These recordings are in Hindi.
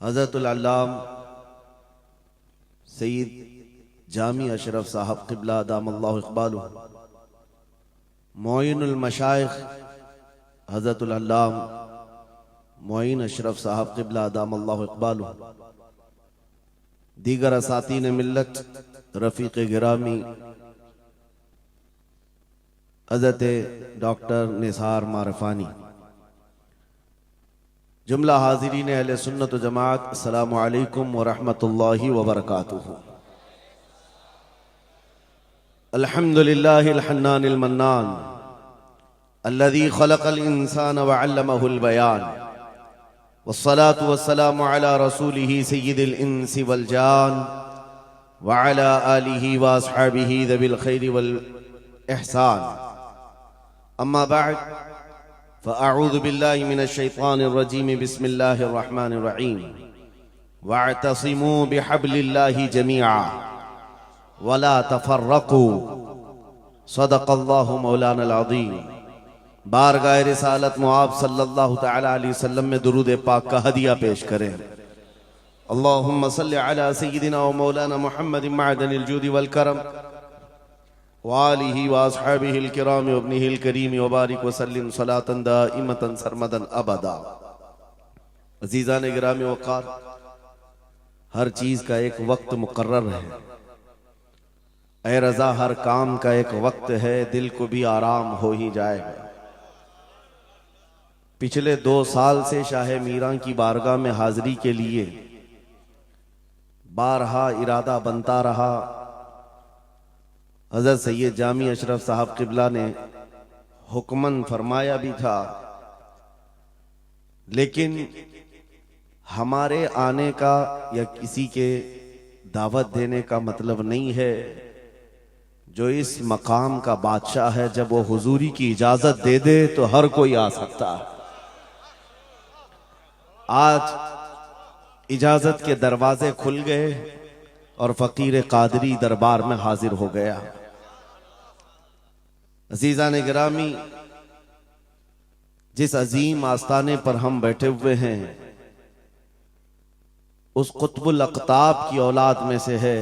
हज़रतुल अल्लाम सईद जामी अशरफ साहब क़िबला दामल्लाहु इक़बालुहु, मोइनुल मशाइख़ हज़रतुल अल्लाम मोइन अशरफ साहब क़िबला दामल्लाहु इक़बालुहु, दीगर असातीन मिल्लत रफ़ीक़ गिरामी हज़रत डॉक्टर निसार मारफानी, जुमला हाज़िरीन अहले सुन्नत व जमात, अस्सलामु अलैकुम व रहमतुल्लाहि व बरकातुहू। अल्हम्दुलिल्लाहिल हन्नानिल मन्नान अल्लज़ी खलक़ल इंसान व अल्लमहुल बयान, वस्सलातु वस्सलामु अला रसूलिही सय्यिदिल इंसी वल जान व अला आलिही व अस्हाबिही ज़विल खैरि वल इहसान। अम्मा बअद, फ़अऊज़ु बिल्लाहि मिनश शैतानिर रजीम, बिस्मिल्लाहिर रहमानिर रहीम। वअतसिमू बिहब्लिल्लाहि जमीआ वला तफ़र्रक़ू, सदक़ल्लाहु मौलानल अज़ीम। बारगाह रिसालत मुआब सल्लल्लाहु तआला अलैहि वसल्लम में दुरूद पाक का हदिया पेश करें। अल्लाहुम्मा सल्लि अला सय्यिदिना व मौलाना मुहम्मद मअदनिल जूदि वल करम व आलिहि व अस्हाबिहिल किराम व इब्निहिल करीम व बारिक व सल्लिम सलातन दाइमतन सरमदन अबदा। अज़ीज़ान गिरामी वक़ार, हर चीज का एक वक्त मुकर्रर है। ऐ रज़ा, हर काम का एक वक्त है, दिल को भी आराम हो ही जाएगा। पिछले 2 साल से शाह मीरां की बारगाह में हाजिरी के लिए बारहा इरादा बनता रहा। हज़रत सैयद जामी अशरफ साहब क़िबला ने हुक्मन फरमाया भी था, लेकिन हमारे आने का या किसी के दावत देने का मतलब नहीं है। जो इस मकाम का बादशाह है, जब वो हुजूरी की इजाजत दे दे तो हर कोई आ सकता है। आज इजाजत के दरवाजे खुल गए और फकीर कादरी दरबार में हाजिर हो गया। अजीज़ान गिरामी, जिस अजीम आस्ताने पर हम बैठे हुए हैं, उस कुतुबुल अक़ताब की औलाद में से है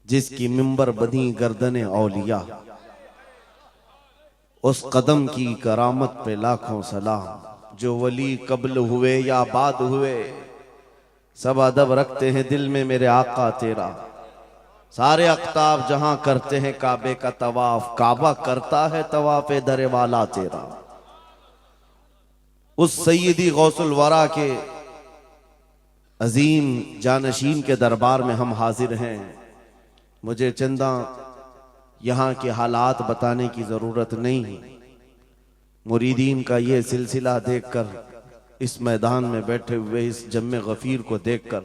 जिसकी मिंबर बनी गर्दने औलिया। उस कदम की करामत पे लाखों सलाम। जो वली कब्ल हुए या बाद हुए, सब अदब रखते हैं दिल में मेरे आका तेरा। सारे अक़ताब जहां करते हैं काबे का तवाफ, काबा करता है तवाफ दरे वाला तेरा। उस सैयदी गौसुल वरा के अजीम जानशीन के दरबार में हम हाजिर हैं। मुझे चंदा यहाँ के हालात बताने की जरूरत नहीं। मुरीदीन का ये सिलसिला देखकर, इस मैदान में बैठे हुए इस जम्मे गफीर को देखकर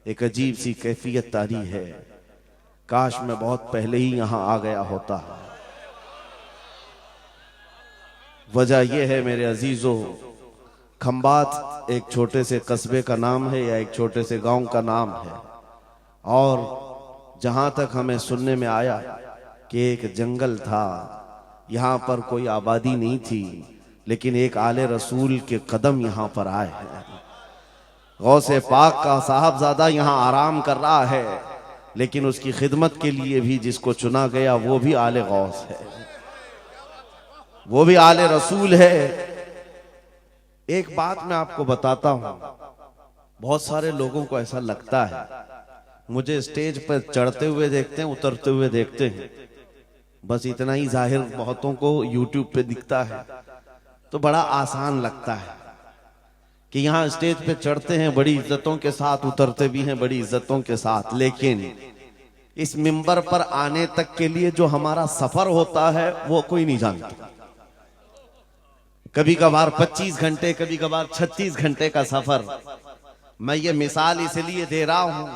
एक अजीब सी कैफियत तारी है। काश मैं बहुत पहले ही यहाँ आ गया होता। वजह यह है मेरे अजीजों, खंबात एक छोटे से कस्बे का नाम है या एक छोटे से गांव का नाम है, और जहां तक हमें सुनने में आया कि एक जंगल था, यहाँ पर कोई आबादी नहीं थी, लेकिन एक आले रसूल के कदम यहाँ पर आए हैं। गौसे पाक का साहबजादा यहाँ आराम कर रहा है, लेकिन उसकी खिदमत के लिए भी जिसको चुना गया वो भी आले गौस है, वो भी आले रसूल है। एक बात मैं आपको बताता हूं, बहुत सारे लोगों को ऐसा लगता है, मुझे स्टेज पर चढ़ते हुए देखते हैं, उतरते हुए देखते हैं, बस इतना ही जाहिर बहुतों को यूट्यूब पे दिखता है, तो बड़ा आसान लगता है कि यहाँ स्टेज पे चढ़ते हैं बड़ी इज्जतों के साथ, उतरते भी हैं बड़ी इज्जतों के साथ, लेकिन इस मिंबर पर आने तक के लिए जो हमारा सफर होता है वो कोई नहीं जानता। कभी कभार 25 घंटे, कभी कभार 36 घंटे का सफर। मैं ये मिसाल इसलिए दे रहा हूं,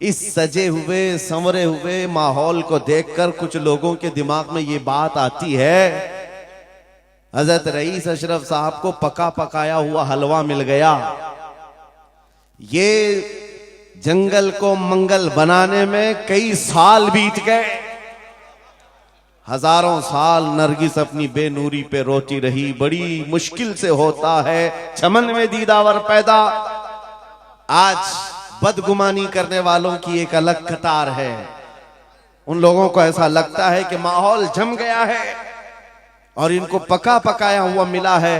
इस सजे हुए संवरे हुए माहौल को देखकर कुछ लोगों के दिमाग में ये बात आती है, हजरत रईस अशरफ साहब को पका पकाया हुआ हलवा मिल गया। ये जंगल को मंगल बनाने में कई साल बीत गए। हजारों साल नरगिस अपनी बेनूरी पे रोती रही, बड़ी मुश्किल से होता है चमन में दीदावर पैदा। आज बदगुमानी करने वालों की एक अलग कतार है। उन लोगों को ऐसा लगता है कि माहौल जम गया है और इनको पका पकाया हुआ मिला है।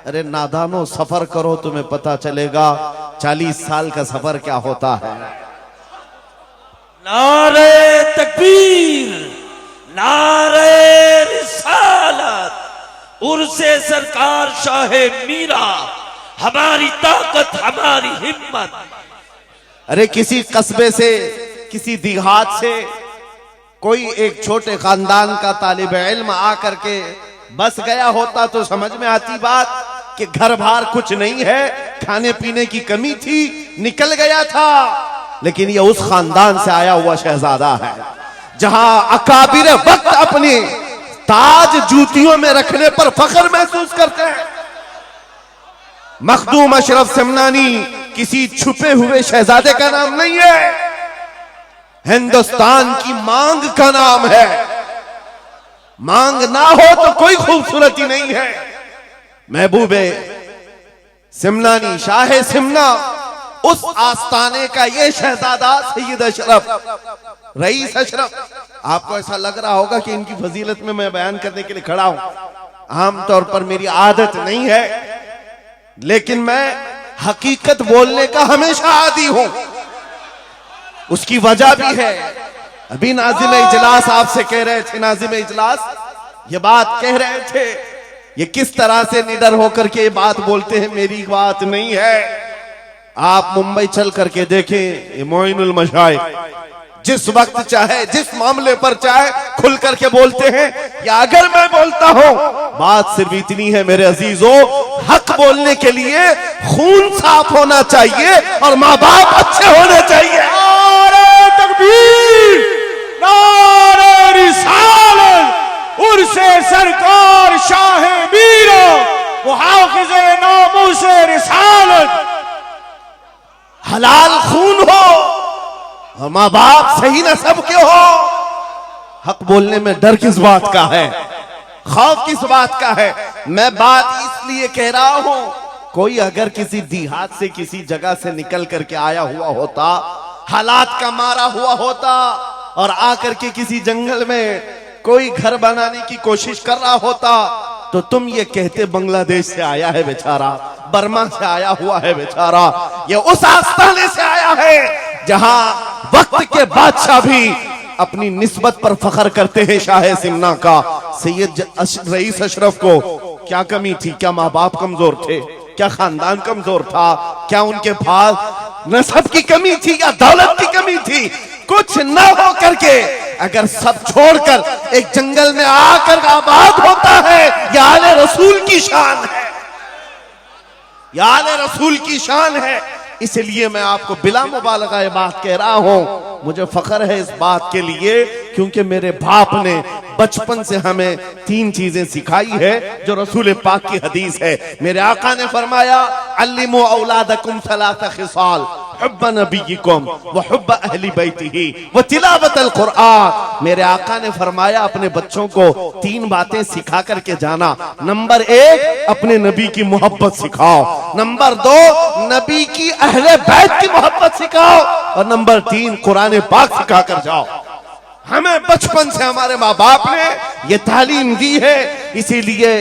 अरे नादानो, सफर करो, तुम्हें पता चलेगा 40 साल का सफर क्या होता है। नारे तकबीर, नारे रिसालत, उर्से सरकार शाहे मीरा, हमारी ताकत हमारी हिम्मत। अरे किसी कस्बे से, किसी देहात से कोई एक छोटे खानदान का तालिब इल्म आकर के बस गया होता तो समझ में आती बात कि घर बार कुछ नहीं है, खाने पीने की कमी थी, निकल गया था। लेकिन ये उस खानदान से आया हुआ शहजादा है जहां अकाबिर वक्त अपनी ताज जूतियों में रखने पर फख्र महसूस करते हैं। मखदूम अशरफ समनानी किसी छुपे हुए शहजादे का नाम नहीं है, हिंदुस्तान की मांग का नाम है। मांग ना हो तो कोई खूबसूरती नहीं है। महबूबे सिमनानी, शाहे सिमना, उस आस्ताने का ये शहजादा सैयद अशरफ, रईस अशरफ। आपको ऐसा लग रहा होगा कि इनकी फजीलत में मैं बयान करने के लिए खड़ा हूं। आमतौर पर मेरी आदत नहीं है, लेकिन मैं हकीकत बोलने का हमेशा आदी हूं। उसकी वजह भी है। अभी नाजिम इजलास आपसे कह रहे थे, नाजिम इजलास ये बात कह रहे थे, ये किस तरह से निडर होकर के ये बात बोलते हैं, मेरी बात नहीं है। आप मुंबई चल करके देखें, मोइनुल मशाइख जिस वक्त चाहे, जिस मामले पर चाहे खुल करके बोलते हैं। या अगर मैं बोलता हूं, बात सिर्फ इतनी है मेरे अजीजों, हक बोलने के लिए खून साफ होना चाहिए और माँ बाप अच्छे होने चाहिए। नारे तकबीर, नारे रिसालत, उर्से सरकार शाहे मीरा, मुहाफिज़े नामूसे रिसालत। हलाल खून हो और माँ बाप सही नस्ब के हो। हक बोलने में डर किस बात का है, खौफ किस बात का है। मैं बात इसलिए कह रहा हूं, कोई अगर किसी देहात से, किसी जगह से निकल करके आया हुआ होता, हालात का मारा हुआ होता और आकर के किसी जंगल में कोई घर बनाने की कोशिश कर रहा होता, तो तुम ये कहते बांग्लादेश से आया है बेचारा, बर्मा से आया हुआ है बेचारा। ये उस आस्थाने से आया है जहां वक्त के बादशाह भी अपनी निस्बत पर फख्र करते हैं। शाहे सिमना का सैयद रईस अशरफ को क्या कमी थी? क्या माँ बाप कमजोर थे? क्या खानदान कमजोर था? क्या उनके पास नसब की कमी थी या दौलत की कमी थी? कुछ न हो करके अगर सब छोड़कर एक जंगल में आकर आबाद होता है, यह आले रसूल की शान है, यह आले रसूल की शान है। इसलिए मैं आपको बिला मुबालगा ये बात कह रहा हूं। मुझे फख्र है इस बात के लिए क्योंकि मेरे बाप ने बचपन से हमें 3 चीजें सिखाई है जो रसूल पाक की हदीस है। मेरे आका ने फरमाया, अल्लिमू औलादकुम सलासा खिसाल, हुब्ब नबीयिकुम व हुब्ब अहली बैतिही व तिलावतल कुरआन। मेरे आका ने फरमाया, अपने बच्चों को 3 बातें सिखा करके जाना। नंबर 1, अपने नबी की मोहब्बत सिखाओ। नंबर 2, नबी की अहले बैत की मोहब्बत सिखाओ। और नंबर 3, कुरान पाक सिखा कर जाओ। हमें बचपन से हमारे माँ बाप ने ये तालीम दी है। इसीलिए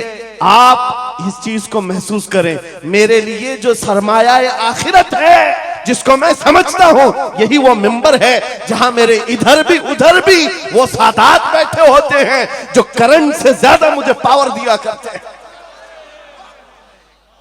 आप इस चीज को महसूस करें। मेरे लिए जो सरमाया आखिरत है, जिसको मैं समझता हूं, यही वो मिंबर है जहां मेरे इधर भी उधर भी वो सादात बैठे होते हैं जो करंट से ज्यादा मुझे पावर दिया करते हैं।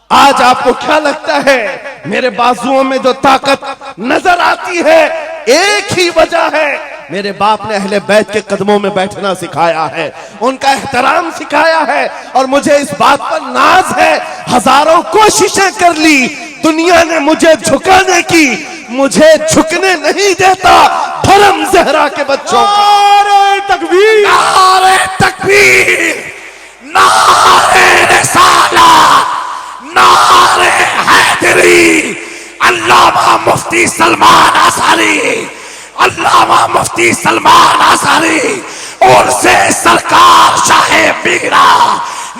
आज आपको क्या लगता है मेरे बाजुओं में जो ताकत नजर आती है, एक ही वजह है, मेरे बाप ने अहले बैत के कदमों में बैठना सिखाया है, उनका एहतराम सिखाया है। और मुझे इस बात पर नाज है, हजारों कोशिशें कर ली दुनिया ने मुझे झुकाने की, मुझे झुकने नहीं देता धर्म जहरा के बच्चों। नारे तकबीर, नारे तकबीर, नारे रिसालत, नारे हैदरी। अल्लामा मुफ्ती सलमान आसारी, अल्लामा मुफ्ती सलमान आसारी और से सरकार शाहे मीरा,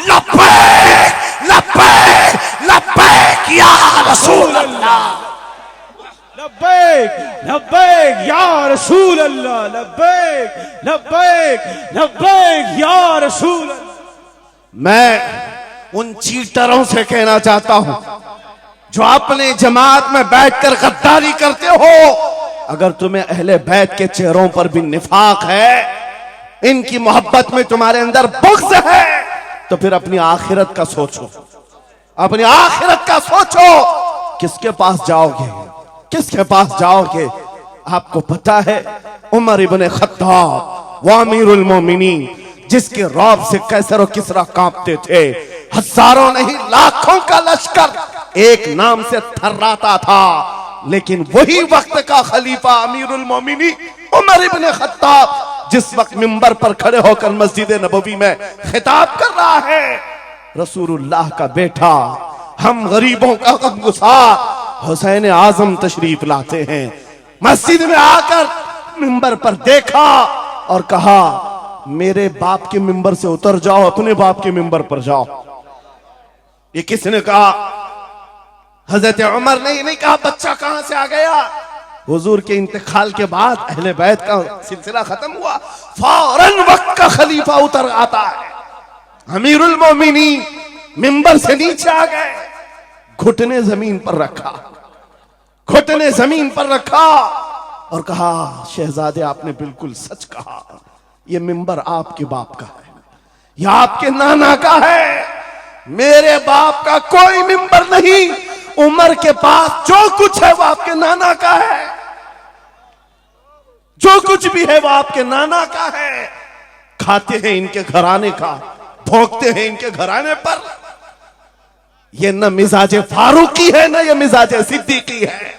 लब्बैक लब्बैक लब्बैक या रसूल अल्लाह। लब्बैक लब्बैक या रसूल अल्लाह, लब्बैक लब्बैक लब्बैक या रसूल अल्लाह। मैं उन चीटरों से कहना चाहता हूं जो अपने जमात में बैठकर गद्दारी करते हो, अगर तुम्हें अहले बैत के चेहरों पर भी निफाक है, इनकी मोहब्बत में तुम्हारे अंदर बुग़्ज़ है, तो फिर अपनी आखिरत का सोचो, अपनी आखिरत का सोचो। किसके पास जाओगे, किसके पास जाओगे? आपको पता है उमर इब्ने खत्ताब व अमीरुल मोमिनीन, जिसके रौब से कैसर और किसरा कांपते थे, हजारों नहीं लाखों का लश्कर एक नाम से थर्राता था, लेकिन वही वक्त का खलीफा अमीरुल मोमिनीन उमर इब्ने खत्ताब जिस वक्त मिंबर पर खड़े होकर मस्जिद नबवी में खिताब कर रहा है, रसूलुल्लाह का बेटा, हम गरीबों का गमगुसार हुसैन आजम तशरीफ लाते हैं। मस्जिद में आकर मिंबर पर देखा और कहा, मेरे बाप के मिंबर से उतर जाओ, अपने बाप के मिंबर पर जाओ। ये किसने कहा? हजरत उमर ने नहीं कहा बच्चा कहां से आ गया। हुजूर के इंतकाल के बाद अहले बैत का सिलसिला खत्म हुआ, फौरन वक्त का खलीफा उतर आता है। अमीरुल मोमिनीन मिंबर से नीचे आ गए, घुटने जमीन पर रखा, घुटने जमीन पर रखा और कहा, शहजादे आपने बिल्कुल सच कहा, ये मिंबर आपके बाप का है, यह आपके नाना का है, मेरे बाप का कोई मिंबर नहीं। उमर के पास जो कुछ है वो आपके नाना का है, जो कुछ भी है वो आपके नाना का है। खाते हैं इनके घराने का, भोंकते हैं इनके घराने पर। ये न मिजाज फारूकी है, न ये मिजाज सिद्दीकी है।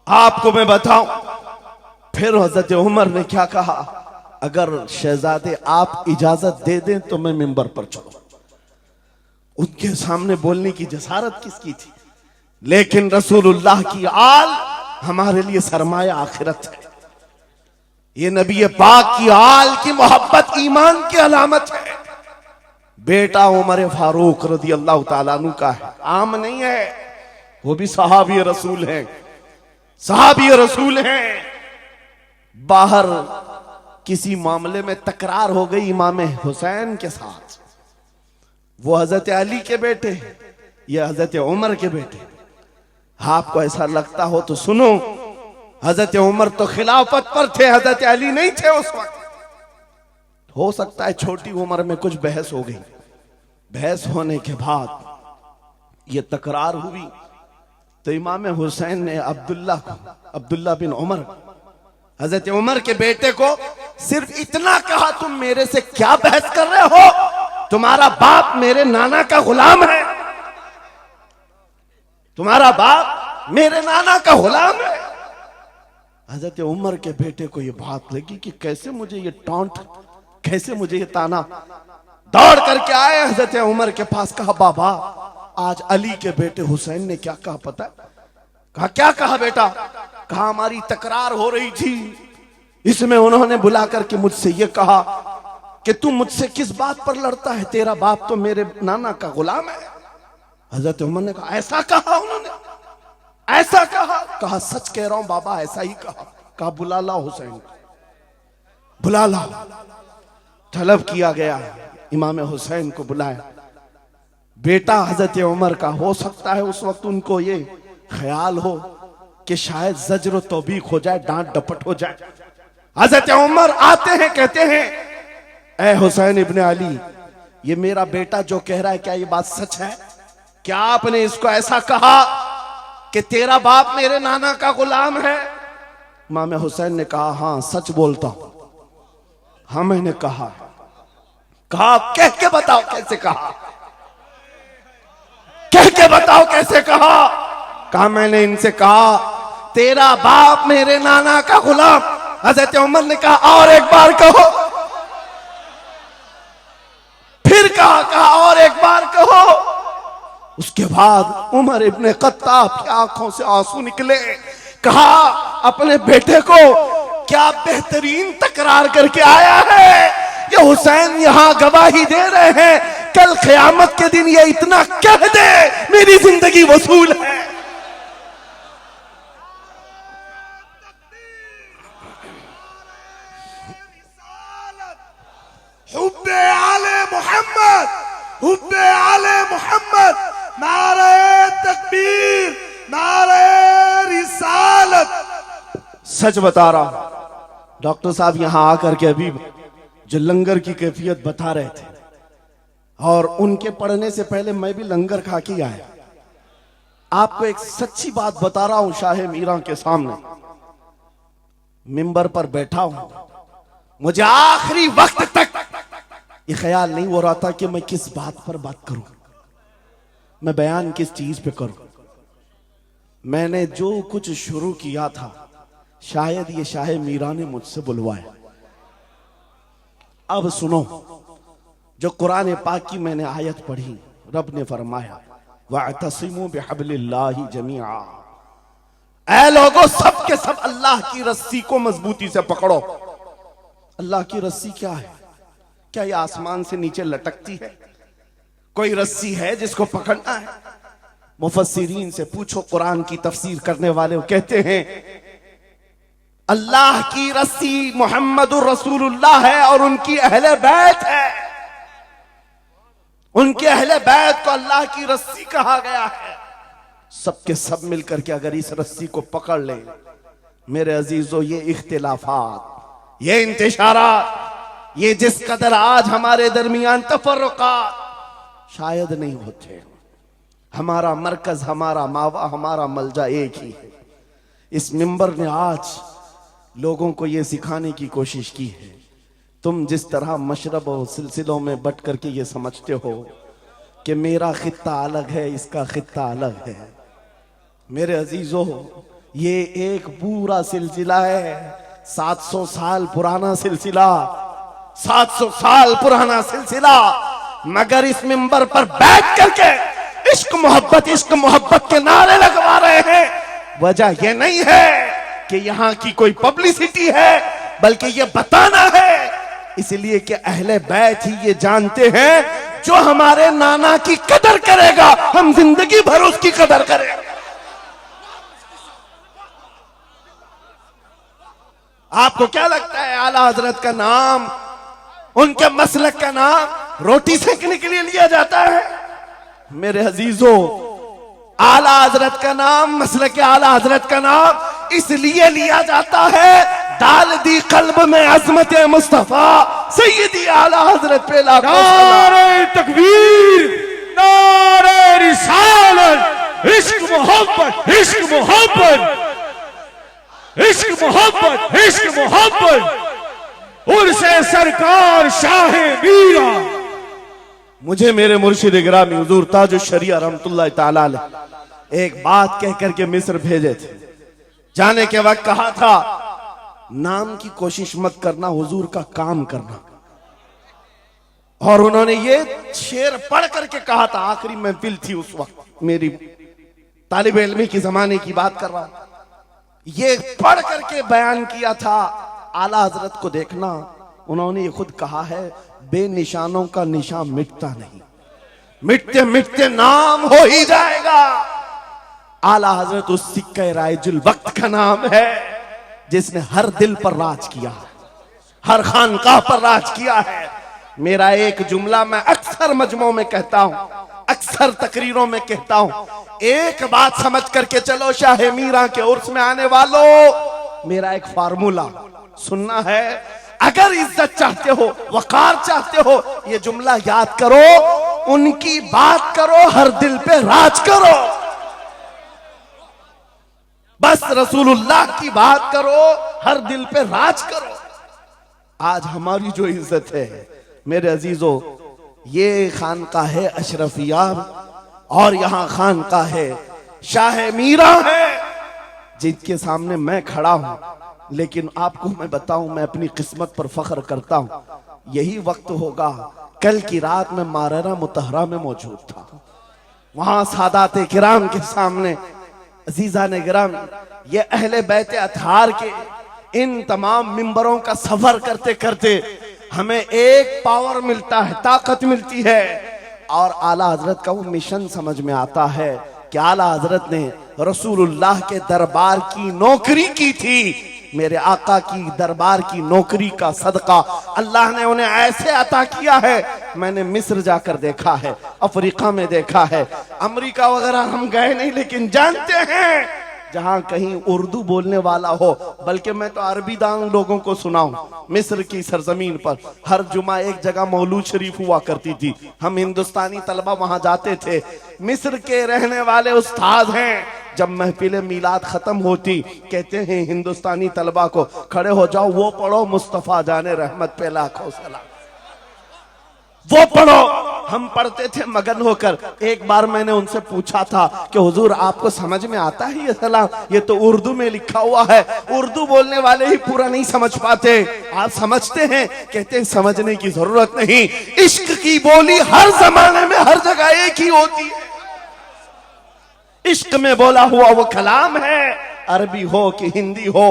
आपको मैं बताऊं फिर हजरत उमर ने क्या कहा, अगर शहजादे आप इजाजत दे दें तो मैं मिंबर पर चलूं। उनके सामने बोलने की जसारत किसकी थी? लेकिन रसूलुल्लाह की आल हमारे लिए सरमाया आखिरत है। ये नबी पाक की आल की मोहब्बत ईमान की अलामत है। बेटा उमर फारूक रज़ी अल्लाह ताला अन्हु का है, आम नहीं है, वो भी सहाबी रसूल है, सहाबी रसूल हैं। बाहर किसी मामले में तकरार हो गई इमाम हुसैन के साथ, वो हजरत अली के बेटे, ये हजरत उमर के बेटे। आपको ऐसा लगता हो तो सुनो, हजरत उमर तो खिलाफत पर थे, हजरत अली नहीं थे उस वक्त। हो सकता है छोटी उम्र में कुछ बहस हो गई, बहस होने के बाद ये तकरार हुई तो इमाम हुसैन ने अब्दुल्ला बिन उमर, हजरत उमर के बेटे को सिर्फ इतना कहा, तुम मेरे से क्या बहस कर रहे हो, तुम्हारा बाप मेरे नाना का गुलाम है, तुम्हारा बाप मेरे नाना का गुलाम है। हजरत उमर के बेटे को यह बात लगी कि कैसे मुझे ये टॉन्ट, कैसे मुझे ये ताना। दौड़ करके आए हजरत उमर के पास, कहा बाबा आज अली के बेटे हुसैन ने क्या कहा पता? कहा क्या कहा बेटा? कहा हमारी तकरार हो रही थी, इसमें उन्होंने बुला करके मुझसे ये कहा कि तू मुझसे किस बात पर लड़ता है, तेरा बाप तो मेरे नाना का गुलाम है। हजरत उमर ने कहा ऐसा कहा उन्होंने, ऐसा कहा? कहा सच कह रहा हूं बाबा, ऐसा ही कहा। कहा बुला ला हुसैन, बुला ला। तलब किया गया, इमाम हुसैन को बुलाया। बेटा हजरत उमर का, हो सकता है उस वक्त उनको ये ख्याल हो कि शायद जज्र तौबीक हो जाए, डांट डपट हो जाए। हजरत उमर आते हैं, कहते हैं ए हुसैन इब्ने अली, ये मेरा बेटा जो कह रहा है क्या ये बात सच है? क्या आपने इसको ऐसा कहा कि तेरा बाप मेरे नाना का गुलाम है? इमाम हुसैन ने कहा हाँ सच बोलता हूं। हाँ मैंने कहा। कहा कह के बताओ कैसे कहा, कह के बताओ कैसे कहा? कहा मैंने इनसे कहा तेरा बाप मेरे नाना का गुलाम। हजरत उमर ने कहा और एक बार कहो। फिर कहा और एक बार कहो। उसके बाद उमर इब्ने खत्ताब की आंखों से आंसू निकले। कहा अपने बेटे को क्या बेहतरीन तकरार करके आया है। ये हुसैन यहां गवाही दे रहे हैं, कल क़यामत के दिन ये इतना कह दे मेरी जिंदगी वसूल है। हुब्बे आले मोहम्मद, हुब्बे आले मोहम्मद, नारे तकबीर, नारे रिसालत। सच बता रहा हूं, डॉक्टर साहब यहां आकर के अभी जो लंगर की कैफियत बता रहे थे, और उनके पढ़ने से पहले मैं भी लंगर खा के आया। आपको एक सच्ची बात बता रहा हूं, शाह मीरा के सामने मिंबर पर बैठा हूं, मुझे आखिरी वक्त तक ये ख्याल नहीं हो रहा था कि मैं किस बात पर बात करूं, मैं बयान किस चीज पे करूं। मैंने जो कुछ शुरू किया था शायद ये शाह मीरा ने मुझसे बुलवाया। अब सुनो, जो कुरान पाक की मैंने आयत पढ़ी, रब ने फरमाया वअतसिमू बिहब्लिल्लाहि जमीआ, ऐ लोगों सब के सब अल्लाह की रस्सी को मजबूती से पकड़ो। अल्लाह की रस्सी क्या है? क्या ये आसमान से नीचे लटकती है? कोई रस्सी है जिसको पकड़ना है? मुफस्सिरीन से पूछो, कुरान की तफसीर करने वाले कहते हैं अल्लाह की रस्सी मुहम्मदुर रसूलुल्लाह है और उनकी अहले बैत है। उनके अहले बैत को अल्लाह की रस्सी कहा गया है। सबके सब मिलकर के अगर इस रस्सी को पकड़ ले, मेरे अजीजों, ये इख्तिलाफात, ये इंतशारात, ये जिस कदर आज हमारे दरमियान तफर्रुकात शायद नहीं होते। हमारा मरकज, हमारा मावा, हमारा मलजा एक ही है। इस मिंबर ने आज लोगों को यह सिखाने की कोशिश की है, तुम जिस तरह मशरब और सिलसिलों में बट करके ये समझते हो कि मेरा खित्ता अलग है, इसका खित्ता अलग है, मेरे अजीजों, ये एक पूरा सिलसिला है, 700 साल पुराना सिलसिला, 700 साल पुराना सिलसिला। मगर इस मिंबर पर बैठ करके इश्क मोहब्बत के नारे लगवा रहे हैं। वजह यह नहीं है कि यहां की कोई पब्लिसिटी है, बल्कि यह बताना है इसलिए कि अहले बैत ही ये जानते हैं, जो हमारे नाना की कदर करेगा हम जिंदगी भर उसकी कदर करेंगे। आपको क्या लगता है आला हजरत का नाम, उनके मसलक का नाम रोटी सेकने के लिए लिया जाता है? मेरे अजीजों, आला हजरत का नाम, मसलक आला हजरत का नाम इसलिए लिया जाता है, डाल दी कल्ब में अजमत मुस्तफा सैयदी आला हजरत पे नारे तकबीर, नारे रिसालत, इश्क मोहब्बत, इश्क मोहब्बत, इश्क मोहब्बत, इश्क मोहब्बत, उर्से सरकार शाह मीरा। मुझे मेरे मुर्शिद गिरामी हुजूर ताजुश शरिया रहमतुल्लाह ताला अलैह एक बात कह करके मिस्र भेजे थे। जाने के वक्त कहा था, नाम की कोशिश मत करना, हुजूर का काम करना। और उन्होंने ये शेर पढ़ करके कहा था, आखिरी महफिल थी उस वक्त, मेरी तालिब इल्मी की जमाने की बात कर रहा, ये पढ़ करके बयान किया था, आला हजरत को देखना। उन्होंने ये खुद कहा है, बेनिशानों का निशान मिटता नहीं, मिटते मिटते नाम हो ही जाएगा। आला हजरत उस सिक्के राइजुल वक्त का नाम है जिसने हर दिल पर राज किया, हर खानकाह पर राज किया है। मेरा एक जुमला मैं अक्सर मजमों में कहता हूं, अक्सर तकरीरों में कहता हूं, एक बात समझ करके चलो शाह मीरा के उर्स में आने वालों, मेरा एक फार्मूला सुनना है। अगर इज्जत चाहते हो, वकार चाहते हो, ये जुमला याद करो, उनकी बात करो, हर दिल पे राज करो। बस रसूलुल्लाह की बात करो, हर दिल पे राज करो। आज हमारी जो इज्जत है मेरे अजीजों, ये खानकाह है अशरफिया और यहां खानकाह है शाह मीरा है, जिनके सामने मैं खड़ा हूं। लेकिन आपको मैं बताऊं, मैं अपनी किस्मत पर फख्र करता हूं। यही वक्त होगा, कल की रात में माररा मुतहरा में मौजूद था, वहां सादात किराम के सामने, अजीजा ने गिराम, ये अहले बैत अतहार के इन तमाम मिंबरों का सफर करते करते हमें एक पावर मिलता है, ताकत मिलती है, और आला हजरत का वो मिशन समझ में आता है कि आला हजरत ने रसूलुल्लाह के दरबार की नौकरी की थी। मेरे आका की दरबार की नौकरी का सदका अल्लाह ने उन्हें ऐसे अता किया है। मैंने मिस्र जाकर देखा है, अफ्रीका में देखा है, अमेरिका वगैरह हम गए नहीं, लेकिन जानते हैं जहां कहीं उर्दू बोलने वाला हो, बल्कि मैं तो अरबी दान लोगों को सुनाऊं, मिस्र की सरजमीन पर हर जुमा एक जगह मौलूद शरीफ हुआ करती थी। हम हिंदुस्तानी तलबा वहां जाते थे। मिस्र के रहने वाले उस्ताद हैं, जब महफिल मीलाद खत्म होती कहते हैं हिंदुस्तानी तलबा को खड़े हो जाओ, वो पढ़ो मुस्तफा जाने रहमत पे लाखों सलाम, वो पढ़ो। हम पढ़ते थे मगन होकर। एक बार मैंने उनसे पूछा था कि हुजूर आपको समझ में आता है ये सलाम? ये तो उर्दू में लिखा हुआ है, उर्दू बोलने वाले ही पूरा नहीं समझ पाते, आप समझते हैं? कहते हैं समझने की जरूरत नहीं, इश्क की बोली हर जमाने में हर जगह एक ही होती है। इश्क में बोला हुआ वो कलाम है, अरबी हो कि हिंदी हो,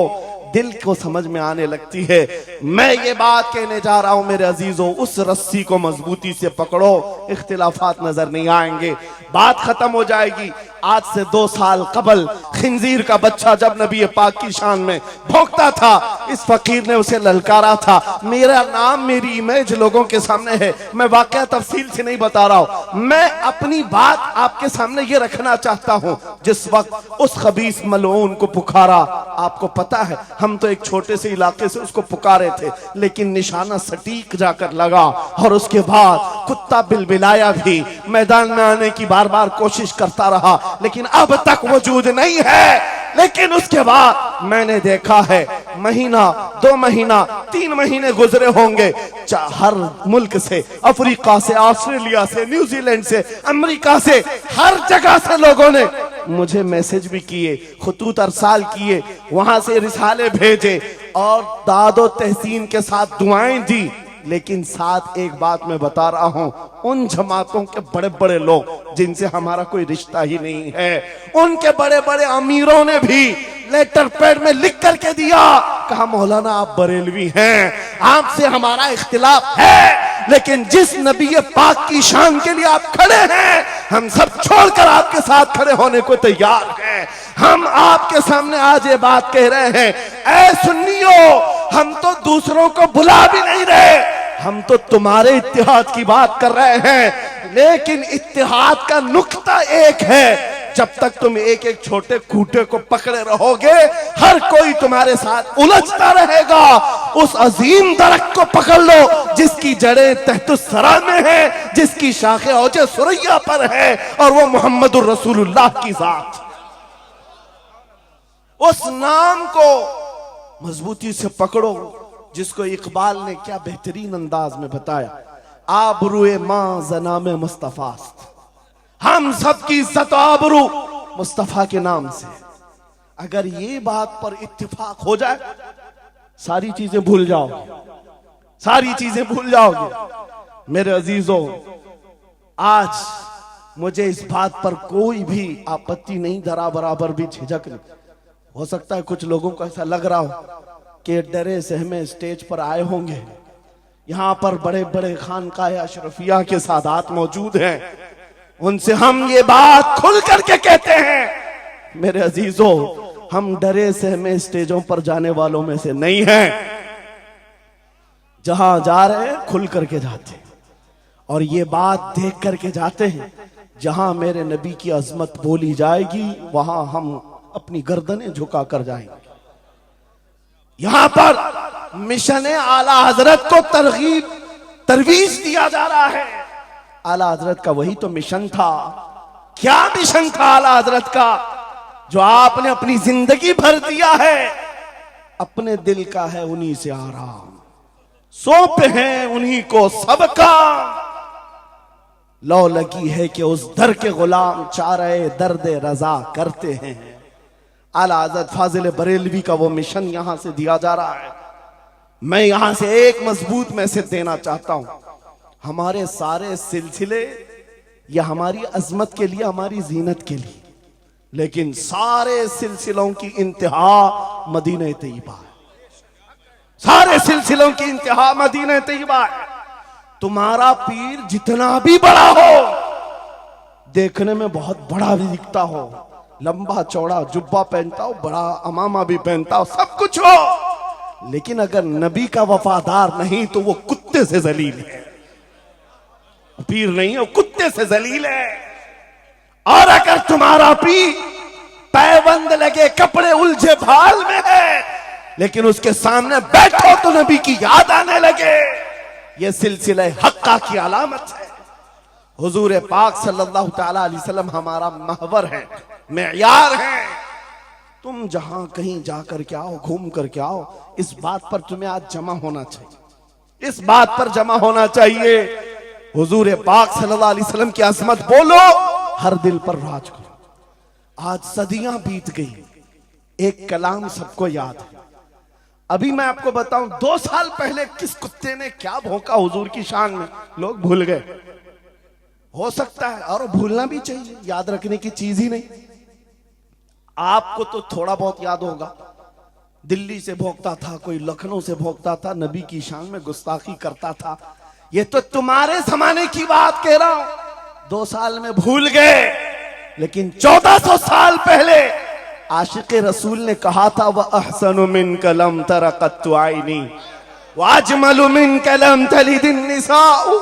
दिल को समझ में आने लगती है। मैं ये बात कहने जा रहा हूं मेरे अजीजों, उस रस्सी को मजबूती से पकड़ो, इख्तिलाफात नजर नहीं आएंगे, बात खत्म हो जाएगी। आज से 2 साल कबल खिंजीर का बच्चा जब नबी पाक की शान में भौंकता था, इस फकीर ने उसे ललकारा था। मेरा नाम, मेरी इमेज लोगों के सामने है, मैं वाकया तफसील से नहीं बता रहा हूं, मैं अपनी बात आपके सामने ये रखना चाहता हूं। जिस वक्त उस खबीस मलऊन को पुकारा, आपको पता है हम तो एक छोटे से इलाके से उसको पुकारे थे, लेकिन निशाना सटीक जाकर लगा, और उसके बाद कुत्ता बिलबिलाया भी, मैदान में आने की बार बार कोशिश करता रहा, लेकिन अब तक वजूद नहीं है। लेकिन उसके बाद मैंने देखा है, महीना, 2 महीना, 3 महीने गुजरे होंगे, हर मुल्क से, अफ्रीका से, ऑस्ट्रेलिया से, न्यूजीलैंड से, अमेरिका से, हर जगह से लोगों ने मुझे मैसेज भी किए, खुतूत अरसाल किए, वहां से रिसाले भेजे और दादो तहसीन के साथ दुआएं दी। लेकिन साथ एक बात मैं बता रहा हूं, उन जमातों के बड़े बड़े लोग जिनसे हमारा कोई रिश्ता ही नहीं है, उनके बड़े बड़े अमीरों ने भी लेटर पैड में लिख करके दिया, कहा मौलाना आप बरेलवी हैं, आपसे हमारा इख्तिलाफ है, लेकिन जिस नबी पाक की शान के लिए आप खड़े हैं, हम सब छोड़कर आपके साथ खड़े होने को तैयार हैं। हम आपके सामने आज ये बात कह रहे हैं, ऐ सुन्नियों, हम तो दूसरों को बुला भी नहीं रहे, हम तो तुम्हारे इत्तिहाद की बात कर रहे हैं, लेकिन इत्तिहाद का नुक्ता एक है, जब तक तुम एक एक छोटे खूंटे को पकड़े रहोगे, हर कोई तुम्हारे साथ उलझता रहेगा। उस अजीम दरख्त को पकड़ लो जिसकी जड़ें तहतुस सरा में है, जिसकी शाखें औजे सुरैया पर है, और वो मोहम्मदुर रसूलुल्लाह की जात। उस नाम को मजबूती से पकड़ो जिसको इकबाल ने क्या बेहतरीन अंदाज में बताया, आबरूए मां जनामे मुस्तफास्त, हम सबकी इज्जत आबरू मुस्तफा के नाम से। अगर ये बात पर इत्तिफाक हो जाए, सारी चीजें भूल जाओगे, सारी चीजें भूल जाओगे। मेरे अजीजों, आज मुझे इस बात पर कोई भी आपत्ति नहीं, जरा बराबर भी झिझक नहीं। हो सकता है कुछ लोगों को ऐसा लग रहा हो कि डरे सहमे स्टेज पर आए होंगे, यहां पर बड़े बड़े खानकाह अशरफिया के सादात मौजूद हैं, उनसे हम ये बात खुल करके कहते हैं। मेरे अजीजों, हम डरे सहमे स्टेजों पर जाने वालों में से नहीं हैं, जहां जा रहे हैं खुल करके जाते हैं, और ये बात देख करके जाते हैं, जहां मेरे नबी की अजमत बोली जाएगी वहां हम अपनी गर्दनें झुका कर जाएंगे। यहां पर मिशन आला हजरत को तरवीज दिया जा रहा है। आला हजरत का वही तो मिशन था। क्या मिशन था आला हजरत का, जो आपने अपनी जिंदगी भर दिया है? अपने दिल का है उन्हीं से आराम, सौंपे हैं उन्हीं को सबका, लौ लगी है कि उस दर के गुलाम चारे दर्द रजा करते हैं। आला हजरत फाजिल बरेलवी का वो मिशन यहां से दिया जा रहा है। मैं यहां से एक मजबूत मैसेज देना चाहता हूं, हमारे सारे सिलसिले ये हमारी अजमत के लिए, हमारी जीनत के लिए, लेकिन सारे सिलसिलों की इंतहा मदीना तैयबा है। सारे सिलसिलों की इंतहा मदीना तैयबा है। तुम्हारा पीर जितना भी बड़ा हो, देखने में बहुत बड़ा भी दिखता हो, लंबा चौड़ा जुब्बा पहनता हो, बड़ा अमामा भी पहनता हो, सब कुछ हो, लेकिन अगर नबी का वफादार नहीं तो वो कुत्ते से जलील है। पीर नहीं है, वो कुत्ते से जलील है। और अगर तुम्हारा पीर पैबंद लगे, कपड़े उलझे भाल में है, लेकिन उसके सामने बैठो तो नबी की याद आने लगे, ये सिलसिला हक्का की अलामत है। हुजूर पाक सल्लल्लाहु तआला अलैहि वसल्लम हमारा महवर है, मेयार है। तुम जहां कहीं जाकर के आओ, घूम करके आओ, इस बात पर तुम्हें आज जमा होना चाहिए, इस बात पर जमा होना चाहिए। हुजूर पाक सल्लल्लाहु अलैहि वसल्लम की अजमत बोलो, हर दिल पर राज करो। आज सदियां बीत गई, एक कलाम सबको याद है। अभी मैं आपको बताऊं, 2 साल पहले किस कुत्ते ने क्या भौंका हुजूर की शान में, लोग भूल गए। हो सकता है, और भूलना भी चाहिए, याद रखने की चीज ही नहीं। आपको तो थोड़ा बहुत याद होगा, दिल्ली से भौंकता था, कोई लखनऊ से भौंकता था, नबी की शान में गुस्ताखी करता था। ये तो तुम्हारे जमाने की बात कह रहा हूं, 2 साल में भूल गए। लेकिन 1400 साल पहले आशिक रसूल ने कहा था, वह अहसनु मिन कलम तरक़त आइनी व अजमलु मिन कलम तलिदिन निसाउ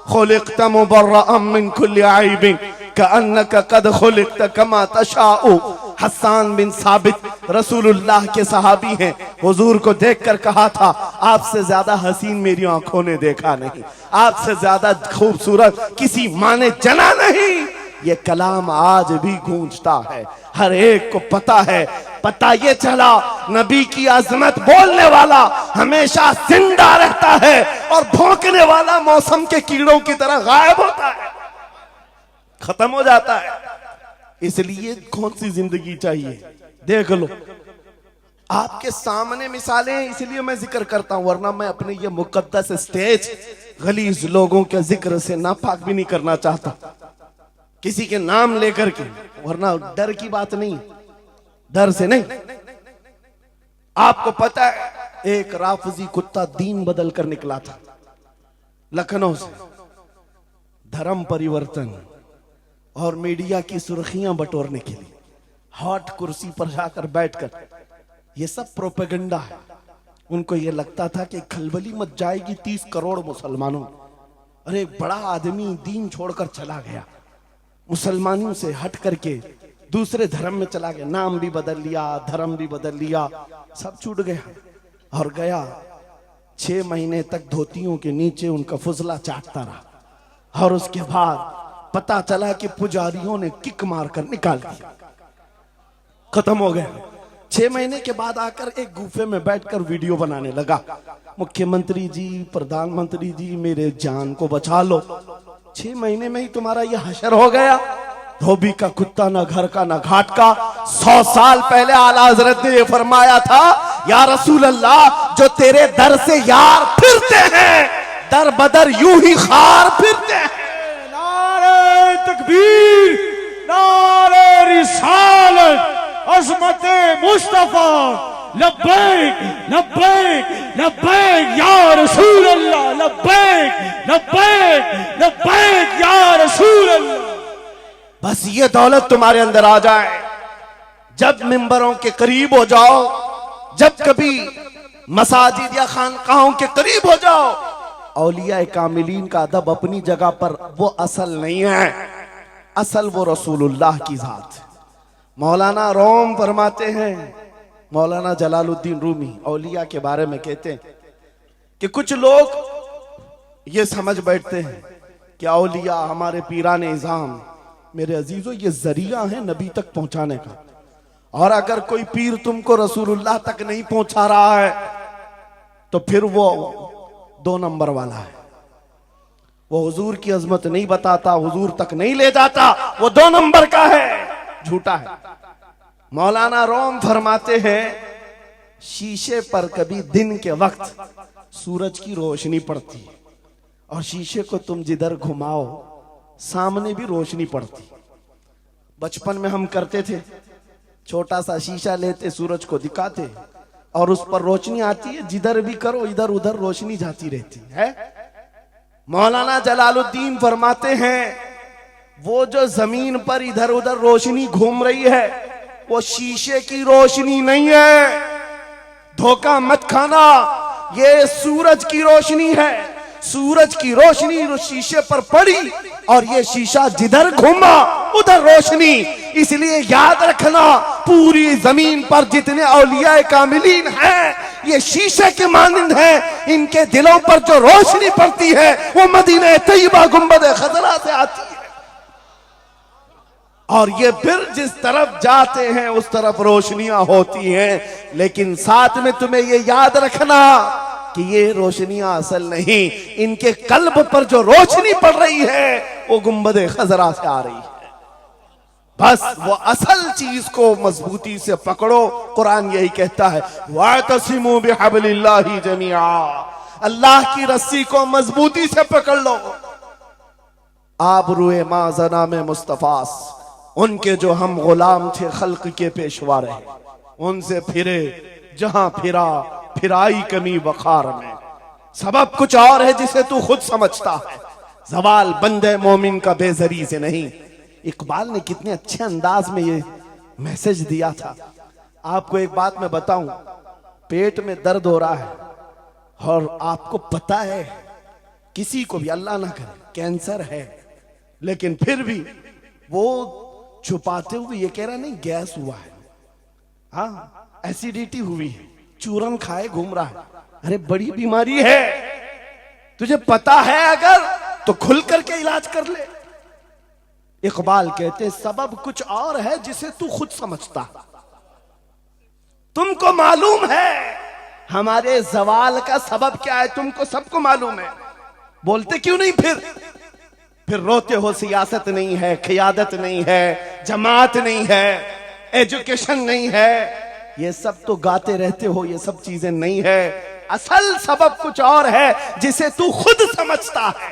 खुलिक़त मुबर्रअम मिन कुल्लि आइबिन कअन्नका कद खुलिक़त कमा तशाउ। हस्सान बिन साबित रसूलुल्लाह के सहाबी हैं, हुजूर को देखकर कहा था, आपसे ज्यादा हसीन मेरी आंखों ने देखा नहीं, आपसे ज्यादा खूबसूरत किसी माँ ने जना नहीं। ये कलाम आज भी गूंजता है, हर एक को पता है। पता ये चला, नबी की अजमत बोलने वाला हमेशा जिंदा रहता है और भौंकने वाला मौसम के कीड़ों की तरह गायब होता है, खत्म हो जाता है। इसलिए कौन सी जिंदगी चाहिए, देख लो आपके सामने मिसालें हैं, इसलिए मैं जिक्र करता हूं, वरना मैं अपने ये मुकद्दस स्टेज गलीज लोगों के जिक्र से नापाक भी नहीं करना चाहता, किसी के नाम लेकर के, वरना डर की बात नहीं, डर से नहीं। आपको पता है, एक राफजी कुत्ता दीन बदल कर निकला था लखनऊ से, धर्म परिवर्तन और मीडिया की सुर्खियां बटोरने के लिए, हॉट कुर्सी पर जाकर बैठकर, ये सब प्रोपेगेंडा है। उनको ये लगता था कि खलबली मच जाएगी 30 करोड़ मुसलमानों। अरे बड़ा आदमी दीन छोड़कर चला गया, मुसलमानों से हट करके दूसरे धर्म में चला गया, नाम भी बदल लिया, धर्म भी बदल लिया, सब छूट गया और गया। 6 महीने तक धोतियों के नीचे उनका फुजला चाटता रहा और उसके बाद पता चला कि पुजारियों ने किक मारकर निकाल दिया, खत्म हो गया। 6 महीने के बाद आकर एक गुफे में बैठकर वीडियो बनाने लगा, मुख्यमंत्री जी, प्रधानमंत्री जी, मेरे जान को बचा लो। 6 महीने में ही तुम्हारा यह हशर हो गया। धोबी का कुत्ता, ना घर का ना घाट का। 100 साल पहले आला हजरत ने यह फरमाया था, या रसूल अल्लाह, जो तेरे दर से यार फिरते हैं, दर बदर यूं ही खार फिरते हैं। नारे तकबीर, नारे रिसालत, अज़मत मुस्तफा, लब्बैक लब्बैक लब्बैक या रसूल अल्लाह, लब्बैक लब्बैक लब्बैक या रसूल अल्लाह। बस ये दौलत तुम्हारे अंदर आ जाए, जब मिंबरों के करीब हो जाओ, जब कभी मसाजिद या खानकाहों के करीब हो जाओ, औलिया कामिलीन का अदब अपनी जगह पर, वो असल नहीं है, असल वो रसूलुल्लाह की जात। मौलाना रोम फरमाते हैं, मौलाना जलालुद्दीन रूमी औलिया के बारे में कहते हैं कि कुछ लोग ये समझ बैठते हैं कि औलिया हमारे पीराने इज़ाम, मेरे अजीजों, ये जरिया है नबी तक पहुंचाने का। और अगर कोई पीर तुमको रसूलुल्लाह तक नहीं पहुंचा रहा है तो फिर वो 2 नंबर वाला है, वो हुजूर की अजमत नहीं बताता, हुजूर तक नहीं ले जाता, वो 2 नंबर का है, झूठा है। मौलाना रोम फरमाते हैं, शीशे पर कभी दिन के वक्त सूरज की रोशनी पड़ती है और शीशे को तुम जिधर घुमाओ सामने भी रोशनी पड़ती। बचपन में हम करते थे, छोटा सा शीशा लेते, सूरज को दिखाते, और उस पर रोशनी आती है, जिधर भी करो इधर उधर रोशनी जाती रहती है। मौलाना जलालुद्दीन फरमाते हैं वो जो जमीन पर इधर उधर रोशनी घूम रही है वो शीशे की रोशनी नहीं है, धोखा मत खाना, ये सूरज की रोशनी है। सूरज की रोशनी शीशे पर पड़ी और ये शीशा जिधर घूमा उधर रोशनी। इसलिए याद रखना, पूरी जमीन पर जितने औलिया कामिलीन हैं ये शीशे के मानिंद हैं। इनके दिलों पर जो रोशनी पड़ती है वो मदीना तैयबा गुंबद खजरा से आती है, और ये फिर जिस तरफ जाते हैं उस तरफ रोशनियां होती हैं। लेकिन साथ में तुम्हें ये याद रखना कि ये रोशनियां असल नहीं, इनके कल्ब पर जो रोशनी पड़ रही है वो गुंबद खजरा से आ रही है। बस वो असल चीज को मजबूती से पकड़ो। कुरान यही कहता है वातसिमू बिहब्लिल्लाहि जमीआ, अल्लाह की रस्सी को मजबूती से पकड़ लो। आबरूए माजना में मुस्तफास, उनके जो हम गुलाम थे खल्क के पेशवा रहे, उनसे फिरे जहां फिरा फिराई कमी वखार में। सबब कुछ और है जिसे तू खुद समझता है, जवाल बंदे मोमिन का बेजरी से नहीं। इकबाल ने कितने अच्छे अंदाज में ये मैसेज दिया था। आपको एक बात मैं बताऊं, पेट में दर्द हो रहा है और आपको पता है किसी को भी अल्लाह ना करे कैंसर है, लेकिन फिर भी वो छुपाते हुए ये कह रहा नहीं गैस हुआ है, हाँ एसिडिटी हुई है, चूरन खाए घूम रहा है। अरे बड़ी बीमारी है, तुझे पता है अगर तो खुल करके इलाज कर ले। इकबाल कहते सबब कुछ और है जिसे तू खुद समझता। तुमको मालूम है हमारे जवाल का सबब क्या है, तुमको सबको मालूम है, बोलते क्यों नहीं? फिर रोते हो सियासत नहीं है, क़ियादत नहीं है, जमात नहीं है, एजुकेशन नहीं है, ये सब तो गाते रहते हो, ये सब चीजें नहीं है। असल सबब कुछ और है जिसे तू खुद समझता है।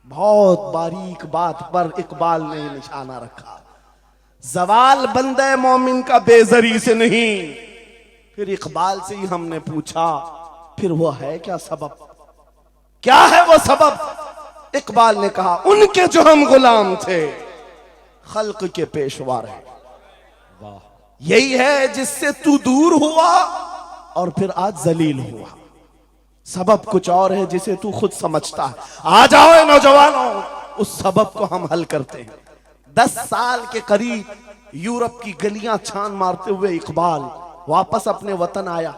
बहुत बारीक बात पर इकबाल ने निशाना रखा। जवाल बंदे मोमिन का बेजरी से नहीं। फिर इकबाल से ही हमने पूछा फिर वो है क्या सबब, क्या है वो सबब? इकबाल ने कहा उनके जो हम गुलाम थे खल्क के पेशवा रहे, यही है जिससे तू दूर हुआ और फिर आज जलील हुआ। सबब कुछ और है जिसे तू खुद समझता है। आ जाओ नौजवानों, उस सबब को हम हल करते हैं। 10 साल के करीब यूरोप की गलियां छान मारते हुए इकबाल वापस अपने वतन आया।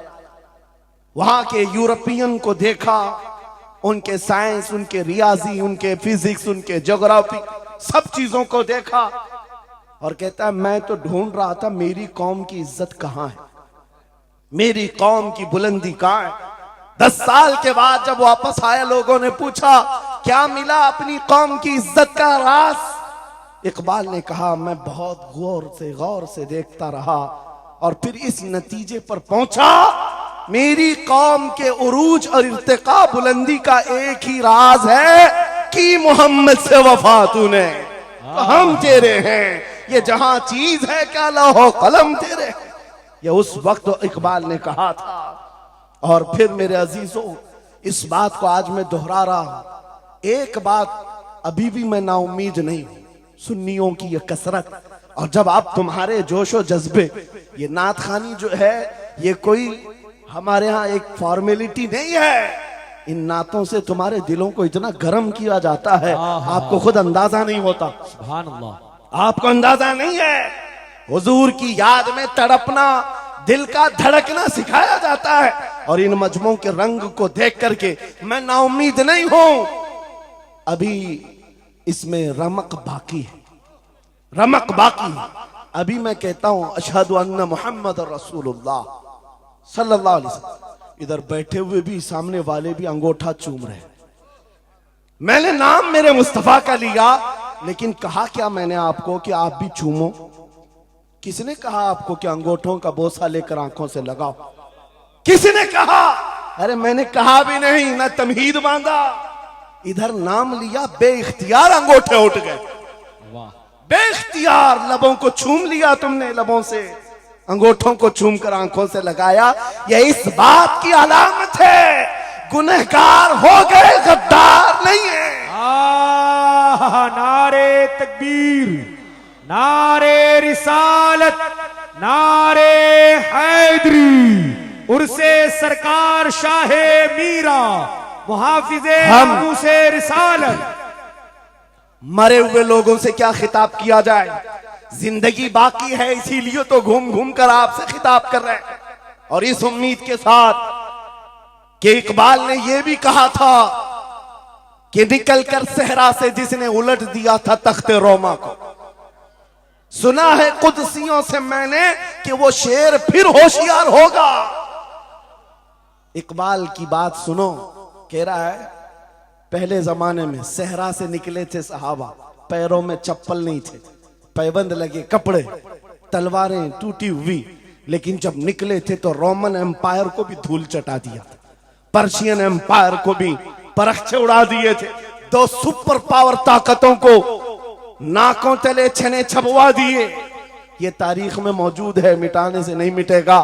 वहां के यूरोपियन को देखा, उनके साइंस, उनके रियाजी, उनके फिजिक्स, उनके ज्योग्राफी, सब चीजों को देखा और कहता है मैं तो ढूंढ रहा था मेरी कौम की इज्जत कहां है, मेरी कौम की बुलंदी कहां है। 10 साल के बाद जब वापस आया, लोगों ने पूछा क्या मिला अपनी कौम की इज्जत का राज? इकबाल ने कहा मैं बहुत गौर से देखता रहा और फिर इस नतीजे पर पहुंचा मेरी कौम के उरूज और इर्तिका बुलंदी का एक ही राज है कि मोहम्मद से वफा तूने, तो हम तेरे हैं, ये जहां चीज है क्या लौह कलम तेरे। ये उस वक्त इकबाल ने कहा था। और फिर मेरे अजीजों, इस बात को आज मैं दोहरा रहा हूं। एक बात अभी भी मैं नाउम्मीद नहीं हूं, सुन्नियों की ये कसरत। और जब आप तुम्हारे जोशो जज्बे, ये नात खानी जो है ये कोई हमारे यहाँ एक फॉर्मेलिटी नहीं है, इन नातों से तुम्हारे दिलों को इतना गर्म किया जाता है आपको खुद अंदाजा नहीं होता। सुभान अल्लाह, आपको अंदाजा नहीं है। हुजूर की याद में तड़पना, दिल का धड़कना सिखाया जाता है। और इन मजमों के रंग को देख करके मैं नाउम्मीद नहीं हूं। अभी इसमें रमक बाकी है, रमक बाकी है। अभी मैं कहता हूं अशहदु अन्ना मुहम्मद रसूलुल्लाह सल्लल्लाहु अलैहि वसल्लम। इधर बैठे हुए भी, सामने वाले भी अंगूठा चूम रहे। मैंने नाम मेरे मुस्तफा का लिया, लेकिन कहा क्या मैंने आपको कि आप भी चूमो? किसने कहा आपको कि अंगूठों का बोसा लेकर आंखों से लगाओ? किसने कहा? अरे मैंने कहा भी नहीं, ना तमहीद बांधा, इधर नाम लिया, बेइख्तियार अंगूठे उठ गए, वाह, बेइख्तियार लबों को छूम लिया तुमने लबों से। अंगूठों को चूमकर आंखों से लगाया। यह इस बात की अलामत है गुनहगार हो गए, गद्दार नहीं है। नारे तकबीर, नारे रिसालत, नारे हैदरी, उर्से सरकार शाहे मीरा, मुहाफिजे से रिसालत। मरे हुए लोगों से क्या खिताब किया जाए, जिंदगी बाकी है, इसीलिए तो घूम घूम कर आपसे खिताब कर रहे हैं। और इस उम्मीद के साथ कि इकबाल ने यह भी कहा था कि निकल कर सहरा से जिसने उलट दिया था तख्ते रोमा को, सुना है कुदसियों से मैंने कि वो शेर फिर होशियार होगा। इकबाल की बात सुनो, कह रहा है पहले जमाने में सहरा से निकले थे सहाबा, पैरों में चप्पल नहीं थे, पैबंद लगे कपड़े, तलवारें टूटी हुई, लेकिन जब निकले थे तो रोमन एम्पायर को भी धूल चटा दिया था, पर्शियन एम्पायर को भी परखचे उड़ा दिए थे, दो सुपर पावर ताकतों को नाकों तले छने छपवा दिए। ये तारीख में मौजूद है, मिटाने से नहीं मिटेगा।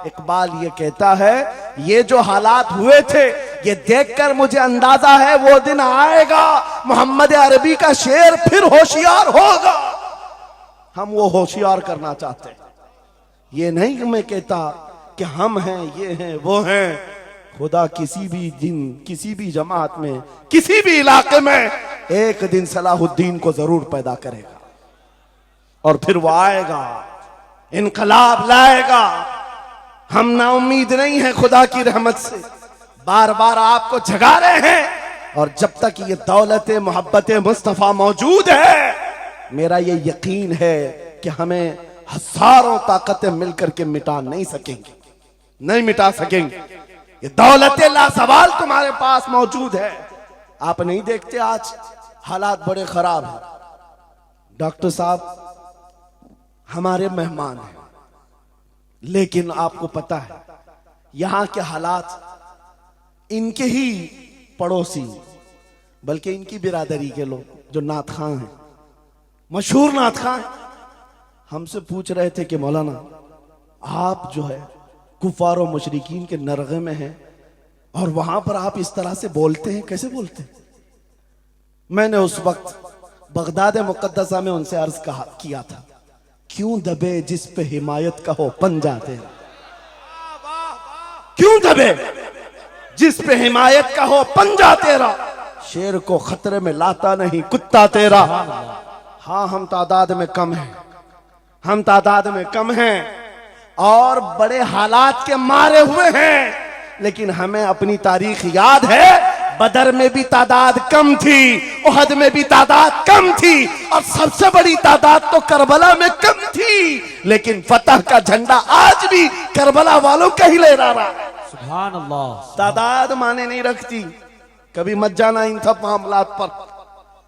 इकबाल ये कहता है ये जो हालात हुए थे ये देखकर मुझे अंदाजा है वो दिन आएगा मोहम्मद अरबी का शेर फिर होशियार होगा। हम वो होशियार करना चाहते हैं। ये नहीं मैं कहता कि हम हैं, ये हैं, वो हैं। खुदा किसी भी दिन, किसी भी जमात में, किसी भी इलाके में एक दिन सलाहुद्दीन को जरूर पैदा करेगा और फिर वो आएगा, इनकलाब लाएगा। हम ना उम्मीद नहीं है खुदा की रहमत से, बार बार आपको जगा रहे हैं। और जब तक ये दौलत मोहब्बत मुस्तफा मौजूद है, मेरा ये यकीन है कि हमें हजारों ताकतें मिलकर के मिटा नहीं सकेंगे, नहीं मिटा सकेंगे। ये दौलत लासवाल तुम्हारे पास मौजूद है। आप नहीं देखते आज हालात बड़े खराब हैं। डॉक्टर साहब हमारे मेहमान हैं, लेकिन आपको पता है यहां के हालात इनके ही पड़ोसी, बल्कि इनकी बिरादरी के लोग जो नात खां हैं, मशहूर नात खां हैं, हमसे पूछ रहे थे कि मौलाना आप जो है कुफार और मुशरिकीन के नरगे में हैं और वहां पर आप इस तरह से बोलते हैं, कैसे बोलते हैं? मैंने उस वक्त बगदाद मुकद्दसा में उनसे अर्ज किया था, क्यों दबे जिस पे हिमायत का हो पंजा तेरा, क्यों दबे जिस पे हिमायत का हो पंजा तेरा, शेर को खतरे में लाता नहीं कुत्ता तेरा। हाँ हम तादाद में कम हैं, हम तादाद में कम हैं और बड़े हालात के मारे हुए हैं, लेकिन हमें अपनी तारीख याद है। बदर में भी तादाद कम थी, उहद में भी तादाद कम थी और सबसे बड़ी तादाद तो करबला में कम थी, लेकिन फतह का झंडा आज भी करबला वालों का ही लहरा रहा है। सुभान अल्लाह। तादाद माने नहीं रखती, कभी मत जाना इन सब मामलात पर।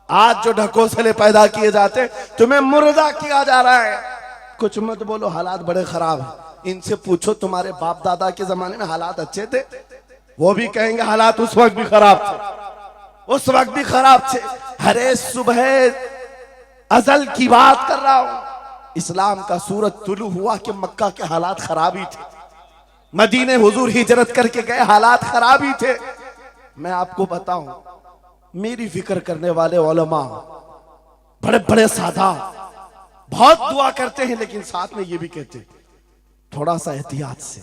आज जो ढकोसले पैदा किए जाते, तुम्हें मुर्दा किया जा रहा है। कुछ मत बोलो, हालात बड़े खराब हैं। इनसे पूछो तुम्हारे बाप दादा के जमाने में हालात अच्छे थे, वो भी कहेंगे हालात उस वक्त भी खराब थे, उस वक्त भी खराब थे। हरे सुबह अजल की बात कर रहा हूं, इस्लाम का सूरज तुलू हुआ कि मक्का के हालात खराब ही थे, मदीने हुजूर हिजरत करके गए, हालात खराब ही थे। मैं आपको बताऊं, मेरी फिक्र करने वाले उलमा बड़े बड़े सादा बहुत दुआ करते हैं, लेकिन साथ में ये भी कहते हैं थोड़ा सा एहतियात से,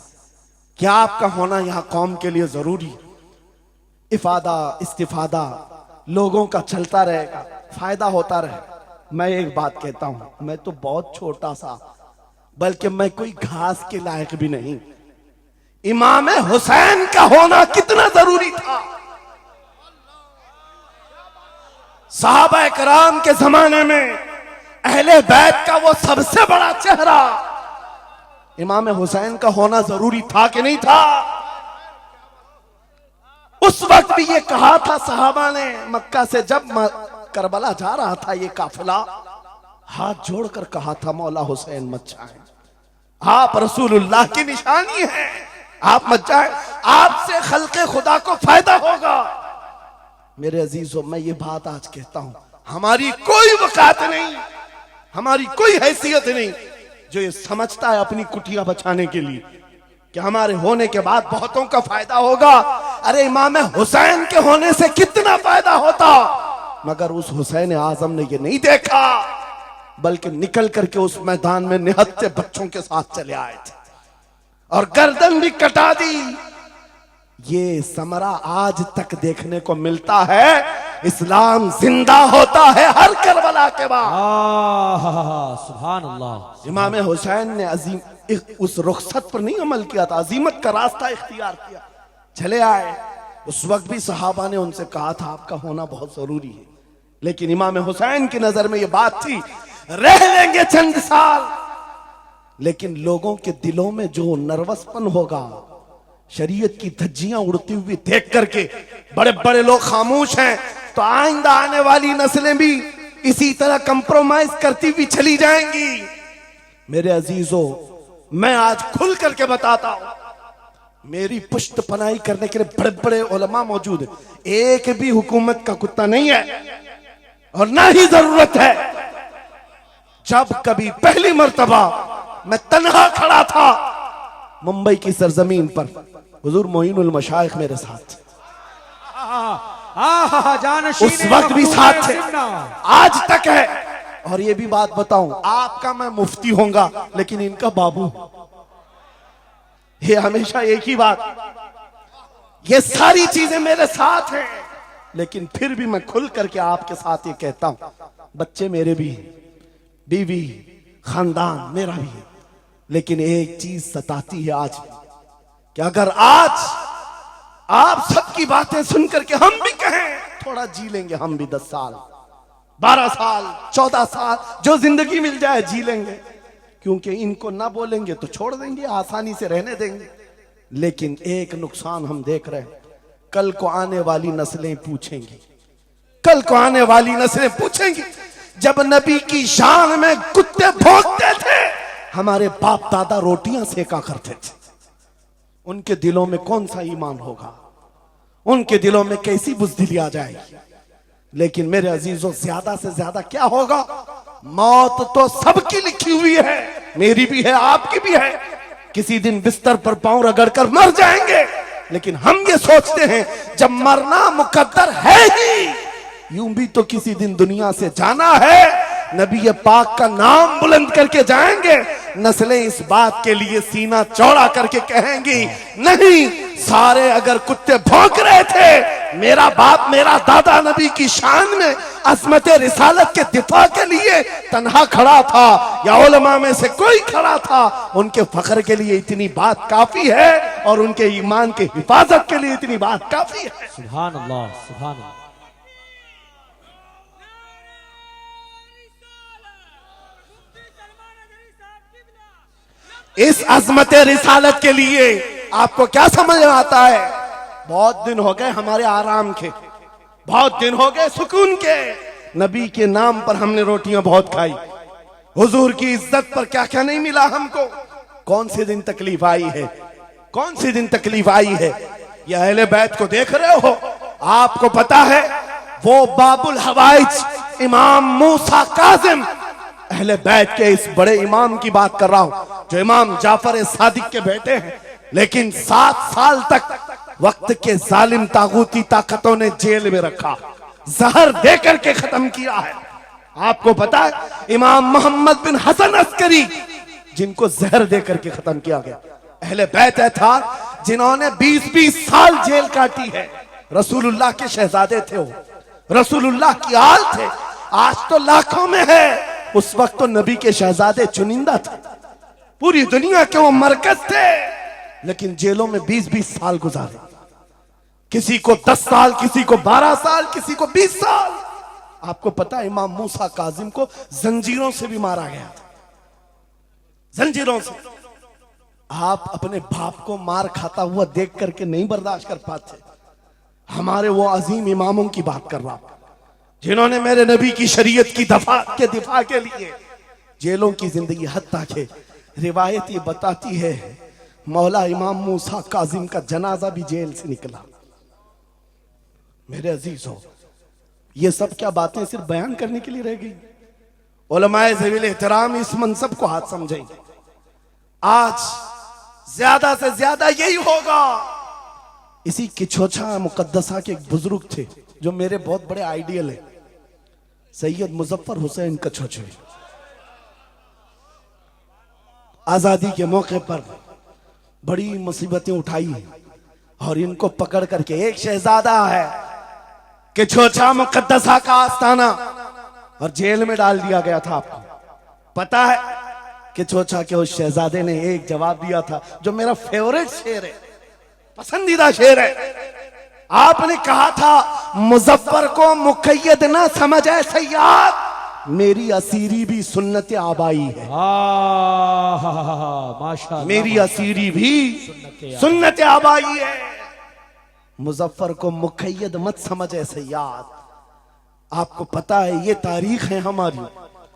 क्या आपका होना यहां कौम के लिए जरूरी। इफादा इस्तिफादा लोगों का चलता रहेगा, फायदा होता रहे। मैं एक बात कहता हूं, मैं तो बहुत छोटा सा, बल्कि मैं कोई घास के लायक भी नहीं। इमाम हुसैन का होना कितना जरूरी था। सहाबा कराम के जमाने में अहले बैत का वो सबसे बड़ा चेहरा इमाम हुसैन का होना जरूरी था कि नहीं था? उस वक्त भी ये कहा था सहाबा ने, मक्का से जब करबला जा रहा था ये काफिला, हाथ जोड़कर कहा था मौला हुसैन मत जाए, आप रसूलुल्लाह की निशानी है, आप मत जाए, आपसे खल्के खुदा को फायदा होगा। मेरे अजीजों, मैं ये बात आज कहता हूं, हमारी कोई वकात नहीं, हमारी कोई हैसियत नहीं जो ये समझता है अपनी कुटिया बचाने के लिए कि हमारे होने के बाद बहुतों का फायदा होगा। अरे इमाम हुसैन के होने से कितना फायदा होता, मगर उस हुसैन आजम ने ये नहीं देखा, बल्कि निकल करके उस मैदान में निहत्थे बच्चों के साथ चले आए थे और गर्दन भी कटा दी। ये समरा आज तक देखने को मिलता है। इस्लाम जिंदा होता है हर करबला के बाद। सुभान अल्लाह। इमाम हुसैन ने अजीम उस रुखसत पर नहीं अमल किया था, अजीमत का रास्ता इख्तियार किया, चले आए। उस वक्त भी सहाबा ने उनसे कहा था आपका होना बहुत जरूरी है, लेकिन इमाम हुसैन की नजर में यह बात थी रह लेंगे चंद साल, लेकिन लोगों के दिलों में जो नर्वसपन होगा, शरीयत की धज्जियां उड़ती हुई देख करके बड़े बड़े लोग खामोश हैं, तो आइंदा आने वाली नस्लें भी इसी तरह कंप्रोमाइज करती हुई चली जाएंगी। मेरे अजीजों, मैं आज खुल करके बताता हूं, मेरी पुष्ट पनाही करने के लिए बड़े बड़े उलमा मौजूद है, एक भी हुकूमत का कुत्ता नहीं है और ना ही जरूरत है। जब कभी पहली मर्तबा मैं तन्हा खड़ा था मुंबई की सरजमीन पर, हुजूर मोइनुल मशाइख मेरे साथ, उस वक्त भी साथ थे, आज तक है। और ये भी बात बताऊं, आपका मैं मुफ्ती होऊंगा लेकिन इनका बाबू, ये हमेशा एक ही बात, ये सारी चीजें मेरे साथ हैं, लेकिन फिर भी मैं खुल करके आपके साथ ये कहता हूं, बच्चे मेरे भी हैं, बीवी खानदान मेरा भी है, लेकिन एक चीज सताती है आज भी, कि अगर आज आप सबकी बातें सुन करके हम भी कहें थोड़ा जी लेंगे, हम भी 10 साल 12 साल 14 साल जो जिंदगी मिल जाए जी लेंगे, क्योंकि इनको ना बोलेंगे तो छोड़ देंगे, आसानी से रहने देंगे। लेकिन एक नुकसान हम देख रहे हैं, कल को आने वाली नस्लें पूछेंगी, कल को आने वाली नस्लें पूछेंगी, जब नबी की शान में कुत्ते भौंकते थे हमारे बाप दादा रोटियां सेका करते थे, उनके दिलों में कौन सा ईमान होगा, उनके दिलों में कैसी बुज़दिली आ जाएगी। लेकिन मेरे अजीजों, ज्यादा से ज्यादा क्या होगा, मौत तो सबकी लिखी हुई है, मेरी भी है आपकी भी है, किसी दिन बिस्तर पर पांव रगड़ कर मर जाएंगे, लेकिन हम ये सोचते हैं जब मरना मुकद्दर है ही, यूं भी तो किसी दिन दुनिया से जाना है, नबी पाक का नाम बुलंद करके जाएंगे, नस्लें इस बात के लिए सीना चौड़ा करके कहेंगी, नहीं सारे अगर कुत्ते भौंक रहे थे, मेरा बाप मेरा दादा नबी की शान में अज़मत रिसालत के दिफा के लिए तन्हा खड़ा था, या उलमा में से कोई खड़ा था, उनके फख्र के लिए इतनी बात काफी है, और उनके ईमान के हिफाजत के लिए इतनी बात काफी है। सुभान अल्लाह, सुभान अल्लाह। इस अज़मत रिसालत के लिए आपको क्या समझ में आता है, बहुत दिन हो गए हमारे आराम के, बहुत दिन हो गए सुकून के, नबी के नाम पर हमने रोटियां बहुत खाई, हुजूर की इज्जत पर क्या क्या नहीं मिला हमको, कौन से दिन तकलीफ आई है, कौन से दिन तकलीफ आई है। ये अहले बैत को देख रहे हो, आपको पता है वो बाबुल हवाइज इमाम मूसा काजिम, अहले बैत के इस बड़े इमाम की बात कर रहा हूं, जो इमाम जाफर सादिक के बेटे हैं, लेकिन 7 साल तक वक्त के जालिम तागूती ताकतों ने जेल में रखा, जहर देकर के खत्म किया है। आपको पता है इमाम मोहम्मद बिन हसन अस्करी, जिनको जहर देकर के खत्म किया गया, अहले बैत था जिन्होंने 20-20 साल जेल काटी है, रसूलुल्लाह के शहजादे थे वो, रसूलुल्लाह की आल थे, आज तो लाखों में है, उस वक्त तो नबी के शहजादे चुनिंदा थे, पूरी दुनिया के वो मरकज थे, लेकिन जेलों में 20-20 साल गुजारे, किसी को 10 साल, किसी को 12 साल, किसी को 20 साल। आपको पता है इमाम मूसा काजिम को जंजीरों से भी मारा गया था, जंजीरों से। आप अपने बाप को मार खाता हुआ देख करके नहीं बर्दाश्त कर पाते, हमारे वो अजीम इमामों की बात कर रहा हूं, जिन्होंने मेरे नबी की शरीयत की दिफा के लिए जेलों की जिंदगी, हत्ता के रिवायत ये बताती है मौला इमाम मूसा काजिम का जनाजा भी जेल से निकला। मेरे अजीजों, ये सब क्या बातें सिर्फ बयान करने के लिए रह गई? उलमाए ज़वील एहतराम इस मनसब को हाथ समझेंगे। आज ज्यादा से ज्यादा यही होगा। इसी किछोछा मुकद्दसा के एक बुजुर्ग थे जो मेरे बहुत बड़े आइडियल है, सैयद मुजफ्फर हुसैन कछोछे। आजादी के मौके पर बड़ी मुसीबतें उठाई और इनको पकड़ करके, एक शहजादा है किछोछा मुकद्दसा का आस्थाना, और जेल में डाल दिया गया था। आपको पता है किछोछा के उस शहजादे ने एक जवाब दिया था जो मेरा फेवरेट शेर है, पसंदीदा शेर है। आपने कहा था मुजफ्फर को मुकय्यद ना समझ ऐ सय्याद, मेरी असीरी भी सुन्नत आबाई है। माशाअल्लाह, मेरी असीरी भी सुन्नत आबाई है। मुजफ्फर को मुकय्यद मत समझ ऐ सय्याद। आपको पता है ये तारीख है हमारी,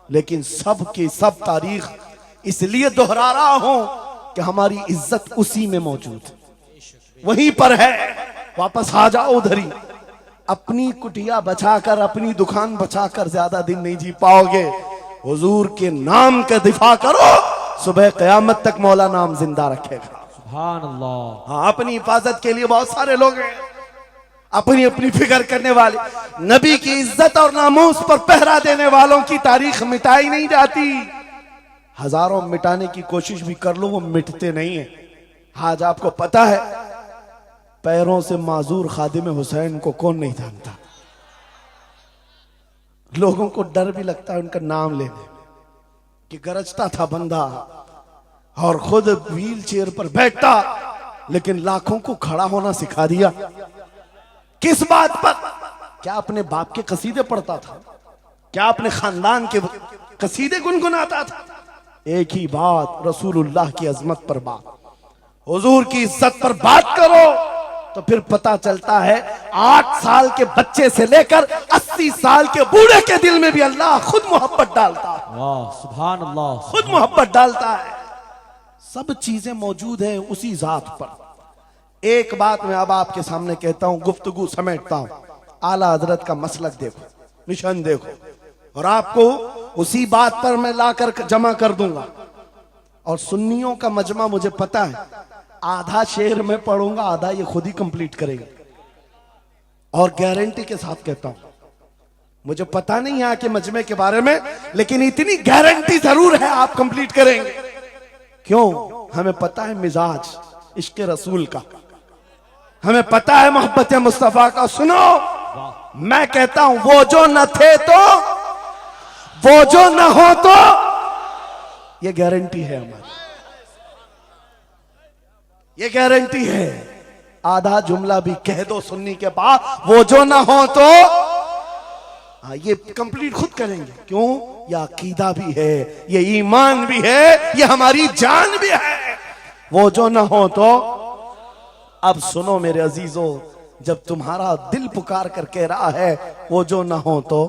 लेकिन सब की सब तारीख इसलिए दोहरा रहा हूं कि हमारी इज्जत उसी में मौजूद है, वहीं पर है। वापस आ जाओ उधर ही। अपनी कुटिया बचाकर, अपनी दुकान बचाकर ज्यादा दिन नहीं जी पाओगे। हुजूर के नाम का दिफा करो, सुबह क़यामत तक मौला नाम जिंदा रखेगा। सुभान अल्लाह। हाँ, अपनी हिफाजत के लिए बहुत सारे लोग हैं, अपनी अपनी फिक्र करने वाले। नबी की इज्जत और नामूस पर पहरा देने वालों की तारीख मिटाई नहीं जाती। हजारों मिटाने की कोशिश भी कर लो, वो मिटते नहीं है। आज आपको पता है पैरों से माजूर खादिम हुसैन को कौन नहीं जानता। लोगों को डर भी लगता है उनका नाम लेने में कि गरजता था बंदा और खुद व्हील चेयर पर बैठता, लेकिन लाखों को खड़ा होना सिखा दिया। किस बात पर? क्या अपने बाप के कसीदे पढ़ता था? क्या अपने खानदान के कसीदे गुनगुनाता था? एक ही बात, रसूलुल्लाह की अजमत पर बात, हुजूर की इज्जत पर बात करो तो फिर पता चलता है 8 साल के बच्चे से लेकर 80 साल के बूढ़े के दिल में भी अल्लाह खुद मोहब्बत डालता है। वाह, सुभान अल्लाह, खुद मोहब्बत डालता है। सब चीजें मौजूद हैं उसी जात पर। एक बात मैं अब आपके सामने कहता हूं, गुफ्तगू समेटता हूं। आला हजरत का मसलक देखो, मिशन देखो, और आपको उसी बात पर मैं लाकर जमा कर दूंगा। और सुन्नियों का मजमा मुझे पता है, आधा शेर में पढ़ूंगा, आधा ये खुद ही कंप्लीट करेंगे। और गारंटी के साथ कहता हूं, मुझे पता नहीं यहाँ के मजमे के बारे में, लेकिन इतनी गारंटी जरूर है आप कंप्लीट करेंगे। क्यों? हमें पता है मिजाज इश्क रसूल का, हमें पता है मोहब्बत मुस्तफा का। सुनो, मैं कहता हूं वो जो न थे तो, वो जो न हो तो, ये गारंटी है हमारी, ये गारंटी है। आधा जुमला भी कह दो सुन्नी के बाद, वो जो ना हो तो, हाँ ये कंप्लीट खुद करेंगे। क्यों? ये अकीदा भी है, ये ईमान भी है, ये हमारी जान भी है। वो जो ना हो तो। अब सुनो मेरे अजीजों, जब तुम्हारा दिल पुकार कर कह रहा है वो जो ना हो तो,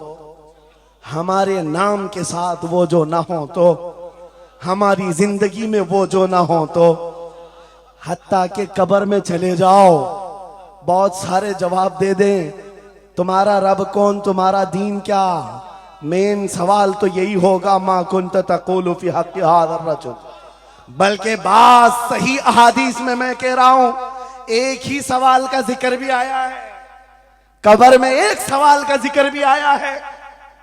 हमारे नाम के साथ वो जो ना हो तो, हमारी जिंदगी में वो जो ना हो तो, हत्ता के कब्र में चले जाओ, बहुत सारे जवाब दे दें, तुम्हारा रब कौन, तुम्हारा दीन क्या। मेन सवाल तो यही होगा, मा कुंत तक़ूलु फी हक़्क़ि हाज़ा रजुल। बल्कि बात सही अहादीस में मैं कह रहा हूं, एक ही सवाल का जिक्र भी आया है, कब्र में एक सवाल का जिक्र भी आया है,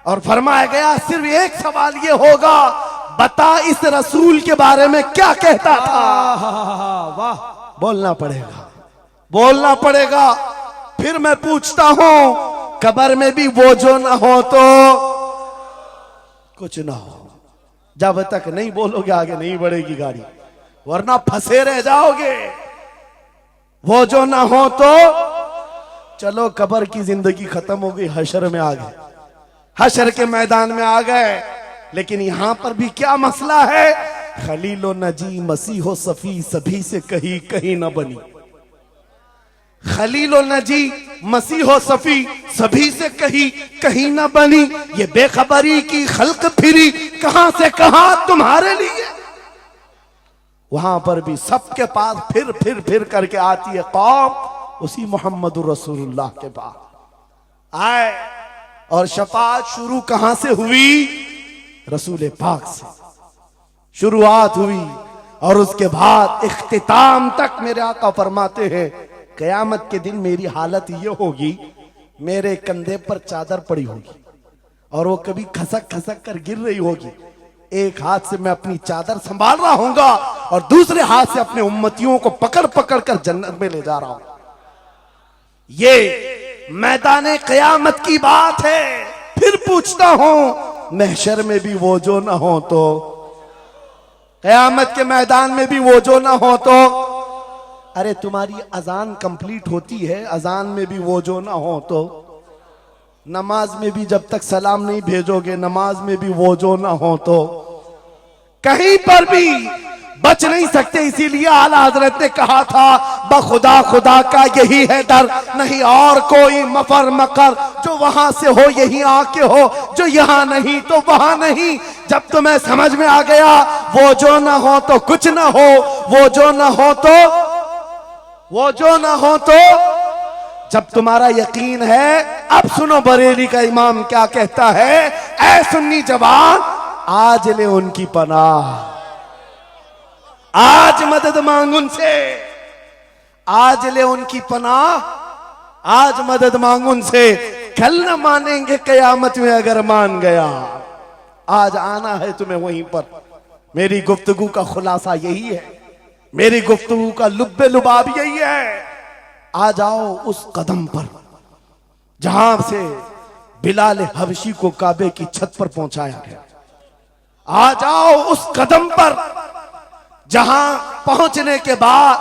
और फरमाया गया सिर्फ एक सवाल ये होगा, बता इस रसूल के बारे में क्या कहता था। वाह, बोलना पड़ेगा, बोलना पड़ेगा। फिर मैं पूछता हूं, कब्र में भी वो जो ना हो तो कुछ ना हो। जब तक नहीं बोलोगे आगे नहीं बढ़ेगी गाड़ी, वरना फंसे रह जाओगे। वो जो ना हो तो, चलो कब्र की जिंदगी खत्म हो गई, हशर में आ गए, हशर के मैदान में आ गए। लेकिन यहां पर भी क्या मसला है, खलीलो नजी मसीहो सफी सभी से कहीं कहीं न बनी। खलीलो नजी मसीहो सफी सभी से कहीं कहीं न बनी। ये बेखबरी की खल्क फिरी कहां से कहां तुम्हारे लिए। वहां पर भी सबके पास फिर करके आती है कौम, उसी मोहम्मदुर रसूलुल्लाह के पास आए। और शफाअत शुरू कहां से हुई? रसूल पाक से शुरुआत हुई और उसके बाद इख्तिताम तक मेरे आका फरमाते हैं कयामत के दिन मेरी हालत ये होगी, मेरे कंधे पर चादर पड़ी होगी और वो कभी खसक खसक कर गिर रही होगी। एक हाथ से मैं अपनी चादर संभाल रहा हूंगा और दूसरे हाथ से अपने उम्मतियों को पकड़ पकड़ कर जन्नत में ले जा रहा हूं। ये मैदान कयामत की बात है। फिर पूछता हूं महशर में भी वो जो ना हो तो, कयामत के मैदान में भी वो जो ना हो तो, अरे तुम्हारी अजान कंप्लीट होती है, अजान में भी वो जो ना हो तो, नमाज में भी जब तक सलाम नहीं भेजोगे, नमाज में भी वो जो ना हो तो, कहीं पर भी बच नहीं सकते। इसीलिए आला हजरत ने कहा था बखुदा खुदा का यही है डर, नहीं और कोई मफर मकर, जो वहां से हो यही आके हो, जो यहां नहीं तो वहां नहीं। जब तुम्हें समझ में आ गया वो जो ना हो तो कुछ ना हो, वो जो ना हो तो, वो जो ना हो तो, जब तुम्हारा यकीन है। अब सुनो बरेली का इमाम क्या कहता है, ऐ सुन्नी जवान आज ले उनकी पनाह, आज मदद मांग उनसे, आज ले उनकी पनाह, आज मदद मांग उनसे, कल न मानेंगे कयामत में अगर मान गया। आज आना है तुम्हें वहीं पर। मेरी गुफ्तगू का खुलासा यही है, मेरी गुफ्तगू का लुब्बे लुबाब यही है। आ जाओ उस कदम पर जहां से बिलाल हबशी को काबे की छत पर पहुंचाया गया। आ जाओ उस कदम पर जहां पहुंचने के बाद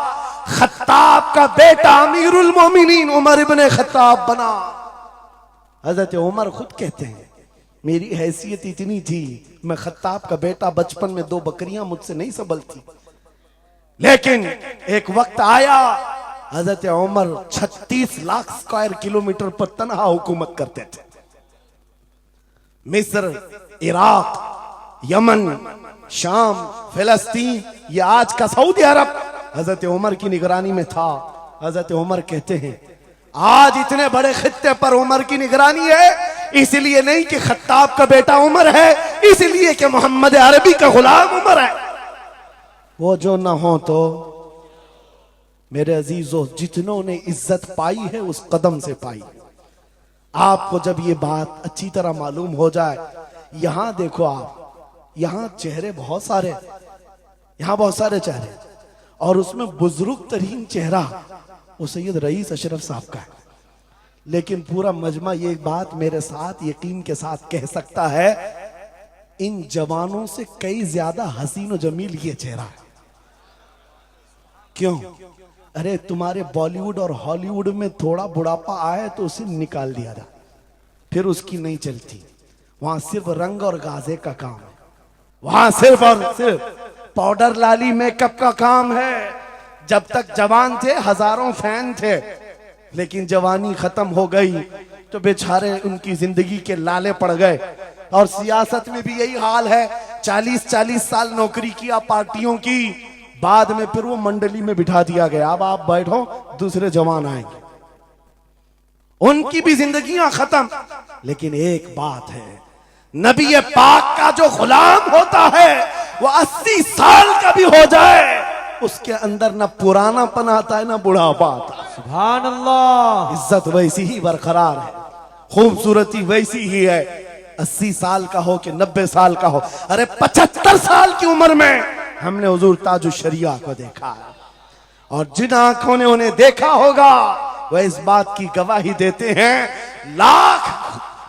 खत्ताब का बेटा अमीरुल मोमिनीन उमर इब्ने खत्ताब बना। हजरत उमर खुद कहते हैं मेरी हैसियत इतनी थी, मैं खत्ताब का बेटा, बचपन में 2 बकरियां मुझसे नहीं संभलती, लेकिन एक वक्त आया हजरत उमर 36 लाख स्क्वायर किलोमीटर पर तनहा हुकूमत करते थे। मिस्र, इराक, यमन, शाम, फिलिस्तीन, ये आज का सऊदी अरब हजरत उमर की निगरानी में था। हजरत उमर कहते हैं आज इतने बड़े खित्ते पर उमर की निगरानी है, इसलिए नहीं कि खत्ताब का बेटा उमर है, इसलिए कि मोहम्मद अरबी का गुलाम उमर है। वो जो ना हो तो, मेरे अजीजों, जितनों ने इज्जत पाई है उस कदम से पाई। आपको जब ये बात अच्छी तरह मालूम हो जाए, यहां देखो आप, यहां चेहरे बहुत सारे, यहां बहुत सारे चेहरे, और उसमें बुजुर्ग तरीन चेहरा वो सैयद रईस अशरफ साहब का है। लेकिन पूरा मजमा ये बात मेरे साथ यकीन के साथ कह सकता है, इन जवानों से कई ज्यादा हसीन और जमील ये चेहरा है। क्यों? अरे तुम्हारे बॉलीवुड और हॉलीवुड में थोड़ा बुढ़ापा आए तो उसे निकाल दिया जाए, फिर उसकी नहीं चलती। वहां सिर्फ रंग और गाजे का काम है, वहां सिर्फ और सिर्फ पाउडर लाली मेकअप का काम है। जब तक जवान थे हजारों फैन थे, लेकिन जवानी खत्म हो गई तो बेचारे उनकी जिंदगी के लाले पड़ गए। और सियासत में भी यही हाल है, 40-40 साल नौकरी किया पार्टियों की, बाद में फिर वो मंडली में बिठा दिया गया, अब आप बैठो दूसरे जवान आएंगे, उनकी भी जिंदगियां खत्म। लेकिन एक बात है, नबी पाक का जो गुलाम होता है वो 80 साल का भी हो जाए, उसके अंदर ना पुरानापन आता है ना बुढ़ापा आता है। सुभान अल्लाह। इज्जत वैसी ही बरकरार है, खूबसूरती वैसी ही है, 80 साल का हो कि 90 साल का हो। अरे 75 साल की उम्र में हमने हुजूर ताजुश शरिया को देखा है, और जिन आंखों ने उन्हें देखा होगा वह इस बात की गवाही देते हैं,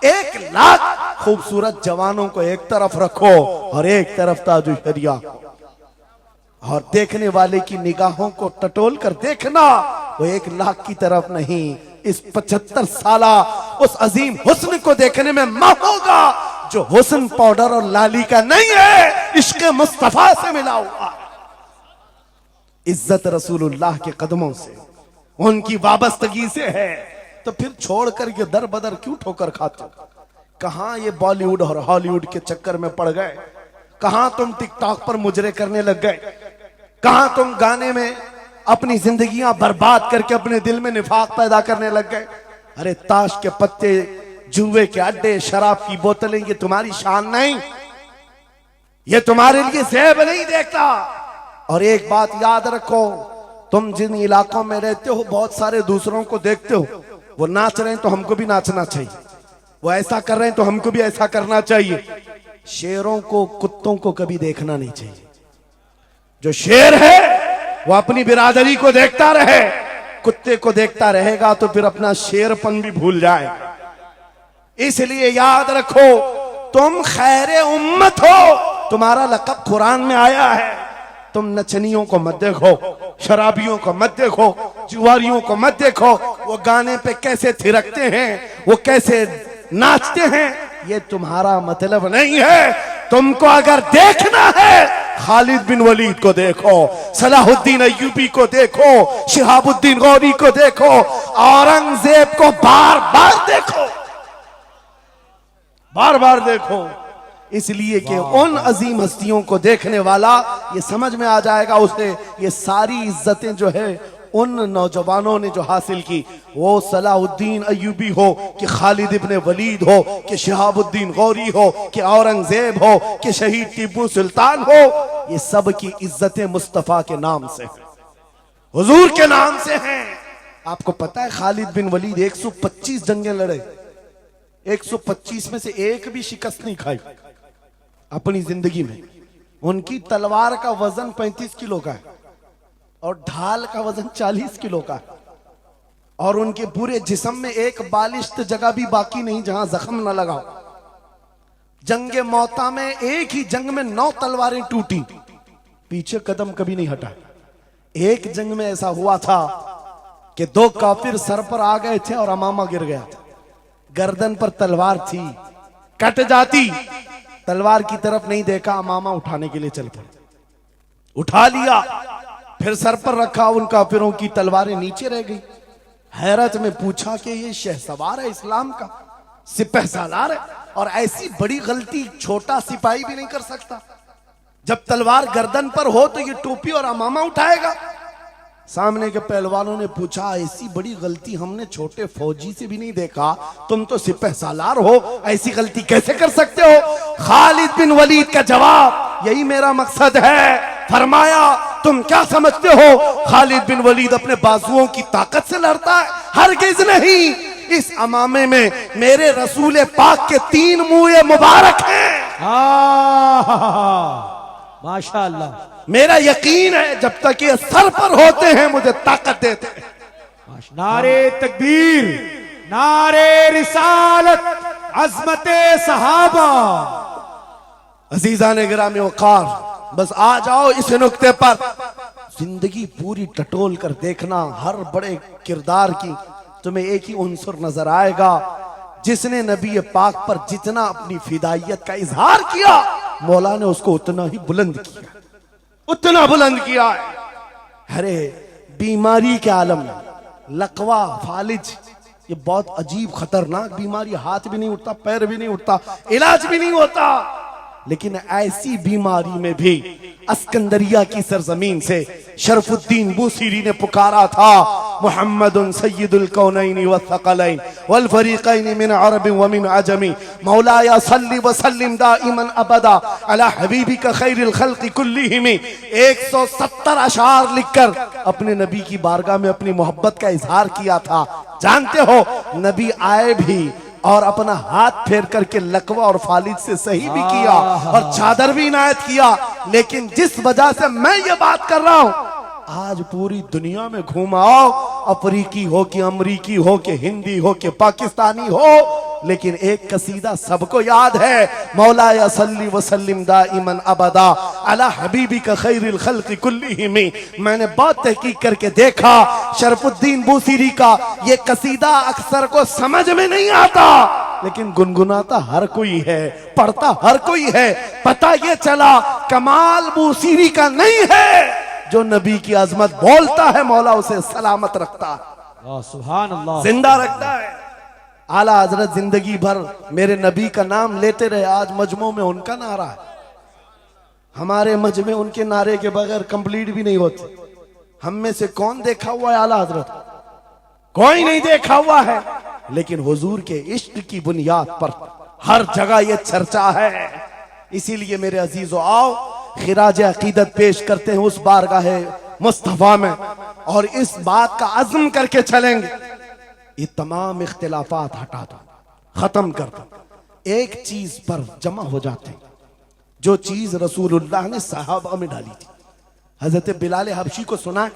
1 लाख खूबसूरत जवानों को एक तरफ रखो और एक तरफ ताजुश शरिया को, और देखने वाले की निगाहों को टटोल कर देखना, वो 1 लाख की तरफ नहीं, इस 75 साला उस अजीम हुस्न को देखने में मां होगा जो हुस्न पाउडर और लाली का नहीं है, इश्क मुस्तफा से मिला हुआ। इज्जत रसूलुल्लाह के कदमों से, उनकी वाबस्तगी से है। तो फिर छोड़ कर ये दर बदर क्यों ठोकर खाते हो? कहां ये बॉलीवुड और हॉलीवुड के चक्कर में पड़ गए? कहां तुम टिकटॉक पर मुजरे करने लग गए? कहां तुम गाने में अपनी जिंदगियां बर्बाद करके अपने दिल में निफाक पैदा करने लग गए? अरे ताश के पत्ते, जुए के अड्डे, शराब की बोतलें, ये तुम्हारी शान नहीं। ये तुम्हारे लिए ज़ेब नहीं देखता। और एक बात याद रखो, तुम जिन इलाकों में रहते हो बहुत सारे दूसरों को देखते हो, वो नाच रहे हैं तो हमको भी नाचना चाहिए, वो ऐसा कर रहे हैं तो हमको भी ऐसा करना चाहिए। शेरों को कुत्तों को कभी देखना नहीं चाहिए। जो शेर है वो अपनी बिरादरी को देखता रहे, कुत्ते को देखता रहेगा तो फिर अपना शेरपन भी भूल जाएगा। इसलिए याद रखो, तुम खैरे उम्मत हो, तुम्हारा लक़ब कुरान में आया है। तुम नचनियों को मत देखो, शराबियों को मत देखो, जुआरियों को मत देखो, वो गाने पे कैसे थिरकते हैं, वो कैसे नाचते हैं, ये तुम्हारा मतलब नहीं है। तुमको अगर देखना है, खालिद बिन वलीद को देखो, सलाहुद्दीन अय्यूबी को देखो, शिहाबुद्दीन गौरी को देखो, औरंगजेब को बार बार देखो, बार बार देखो। इसलिए कि उन अजीम हस्तियों को देखने वाला ये समझ में आ जाएगा उसे ये सारी इज्जतें जो है उन नौजवानों ने जो हासिल की, वो सलाहुद्दीन अय्यूबी हो कि खालिद इब्न वलीद हो कि शिहाबुद्दीन गौरी हो कि औरंगजेब हो कि शहीद टीपू सुल्तान हो, ये सब की इज्जतें मुस्तफा के नाम से, हुजूर के नाम से हैं। आपको पता है खालिद बिन वलीद 125 जंगें लड़े, 125 में से एक भी शिकस्त नहीं खाई अपनी जिंदगी में। उनकी तलवार का वजन 35 किलो का है और ढाल का वजन 40 किलो का है, और उनके पूरे जिस्म में एक बालिश्त जगह भी बाकी नहीं जहां जख्म न लगा। जंगे मौता में एक ही जंग में 9 तलवारें टूटी, पीछे कदम कभी नहीं हटा। एक जंग में ऐसा हुआ था कि 2 काफिर सर पर आ गए थे और अमामा गिर गया था, गर्दन पर तलवार थी, कट जाती, तलवार की तरफ नहीं देखा, अमामा उठाने के लिए चल पड़े, उठा लिया, फिर सर पर रखा, उन काफिरों की तलवारें नीचे रह गई। हैरत में पूछा कि ये शहसवार है इस्लाम का, सिपह सालार है, और ऐसी बड़ी गलती छोटा सिपाही भी नहीं कर सकता। जब तलवार गर्दन पर हो तो ये टोपी और अमामा उठाएगा। सामने के पहलवानों ने पूछा, ऐसी बड़ी गलती हमने छोटे फौजी से भी नहीं देखा, तुम तो सिपह सालार हो, ऐसी गलती कैसे कर सकते हो? खालिद बिन वलीद का जवाब, यही मेरा मकसद है। फरमाया, तुम क्या समझते हो खालिद बिन वलीद अपने बाजुओं की ताकत से लड़ता है? हरगिज़ नहीं। इस अमामे में मेरे रसूल पाक के 3 मुँह मुबारक हैं। माशाअल्लाह। मेरा यकीन है जब तक ये सर पर होते हैं मुझे ताकत देते हैं। नारे तकबीर, नारे रिसालत, अजमते सहाबा। अजीजा ने गिरामी वकार, बस आ जाओ इस नुक्ते पर, जिंदगी पूरी टटोल कर देखना, हर बड़े किरदार की तुम्हें एक ही उन्सुर नजर आएगा, जिसने नबी पाक पर जितना अपनी फिदाइयत का इजहार किया, मौला ने उसको उतना ही बुलंद किया, उतना बुलंद किया है। अरे बीमारी के आलम में लकवा, फालिज, ये बहुत अजीब खतरनाक बीमारी, हाथ भी नहीं उठता, पैर भी नहीं उठता, इलाज भी नहीं होता। लेकिन ऐसी बीमारी में भी अस्कंदरिया की सरजमीन से शरफुद्दीन बूसीरी ने पुकारा था, मुहम्मदुन सय्यिदुल कौनैनि वस्सक़लैन वल फरीक़ैन मिन अरब व मिन अजमी मौलाया सल्लि व सल्लिम दाइमन अबदा अला हबीबिका खैरिल खल्क़ि कुल्लिहिम। 170 अशार लिखकर अपने नबी की बारगाह में अपनी मोहब्बत का इजहार किया था। जानते हो, नबी आए भी और अपना हाथ फेर करके लकवा और फालिद से सही भी किया और चादर भी इनायत किया। लेकिन जिस वजह से मैं ये बात कर रहा हूं, आज पूरी दुनिया में घूम आओ, अफ्रीकी हो कि अमरीकी हो कि हिंदी हो कि पाकिस्तानी हो, लेकिन एक कसीदा सबको याद है, मौलाया सल्ली व सल्लिम दाइमन अबदा अला हबीबिका खैरिल खल्क़ि कुल्लिहिम। मैंने बहुत तहकीक करके देखा, शरफुद्दीन बूसीरी का ये कसीदा अक्सर को समझ में नहीं आता, लेकिन गुनगुनाता हर कोई है, पढ़ता हर कोई है। पता ये चला कमाल बूसीरी का नहीं है, जो नबी की अजमत बोलता है मौला उसे सलामत रखता है, सुभान अल्लाह, जिंदा रखता है। आला हजरत जिंदगी भर मेरे नबी का नाम लेते रहे, आज मजमू में उनका नारा है। हमारे मजमे उनके नारे के बगैर कंप्लीट भी नहीं होते। हम में से कौन देखा हुआ है आला हजरत? कोई नहीं देखा हुआ है, लेकिन हुजूर के इश्क की बुनियाद पर हर जगह ये चर्चा है। इसीलिए मेरे अजीजों आओ खिराज अकीदत पेश करते हैं उस बारगाह मुस्तफा में, और इस बात का अज़्म करके चलेंगे ये तमाम इख्तिलाफात हटा दो, खत्म कर दो, एक चीज पर जमा हो जाते हैं, जो चीज रसूलुल्लाह ने सहाबा में डाली थी। हजरत बिलाल हबशी को सुना है?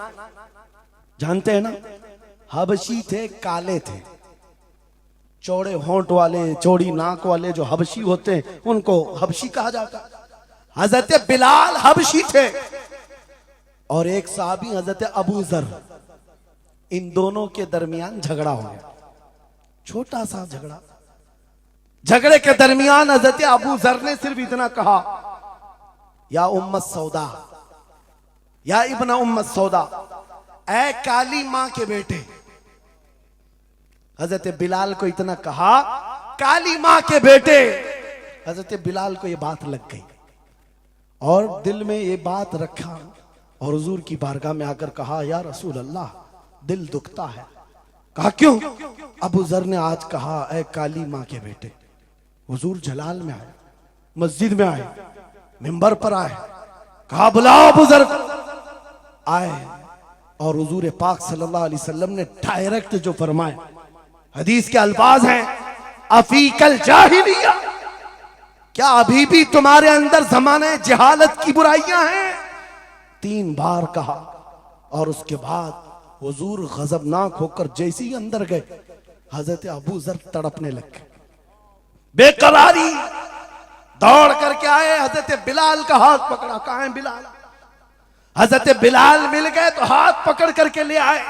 जानते हैं ना? हबशी थे, काले थे, चौड़े होंठ वाले, चौड़ी नाक वाले जो हबशी होते हैं उनको हबशी कहा जाता है। हजरत बिलाल हबशी थे और एक साहबी हजरत अबू जर, इन दोनों के दरमियान झगड़ा हो गया, छोटा सा झगड़ा। झगड़े के दरमियान हजरत अबू जर ने सिर्फ इतना कहा, या उम्मत सौदा, या इब्न उम्मत सौदा, ऐ काली मां के बेटे। हजरत बिलाल को इतना कहा, काली मां के बेटे। हजरत बिलाल को यह बात लग गई और दिल में ये बात रखा और हुजूर की बारगाह में आकर कहा, या रसूल अल्लाह, दिल दुखता है। कहा क्यों? अबू जर ने आज कहा, ऐ काली मां के बेटे। हुजूर जलाल में आए, मस्जिद में आए, मिंबर पर आए, कहा बुलाओ अबू जर। आए और हुजूर पाक सल्लल्लाहु अलैहि वसल्लम ने डायरेक्ट जो फरमाए, हदीस के अल्फाज हैं, अफीकल जाहिलिया, क्या अभी भी तुम्हारे अंदर जमाने जहालत की बुराइयां हैं? 3 बार कहा और उसके बाद हुजूर गजबनाक होकर जैसे ही अंदर गए, हजरत अबू जर तड़पने लग गए, बेकरारी। दौड़ करके आए, हजरत बिलाल का हाथ पकड़ा, कहां है बिलाल? हजरत बिलाल मिल गए तो हाथ पकड़ करके ले आए।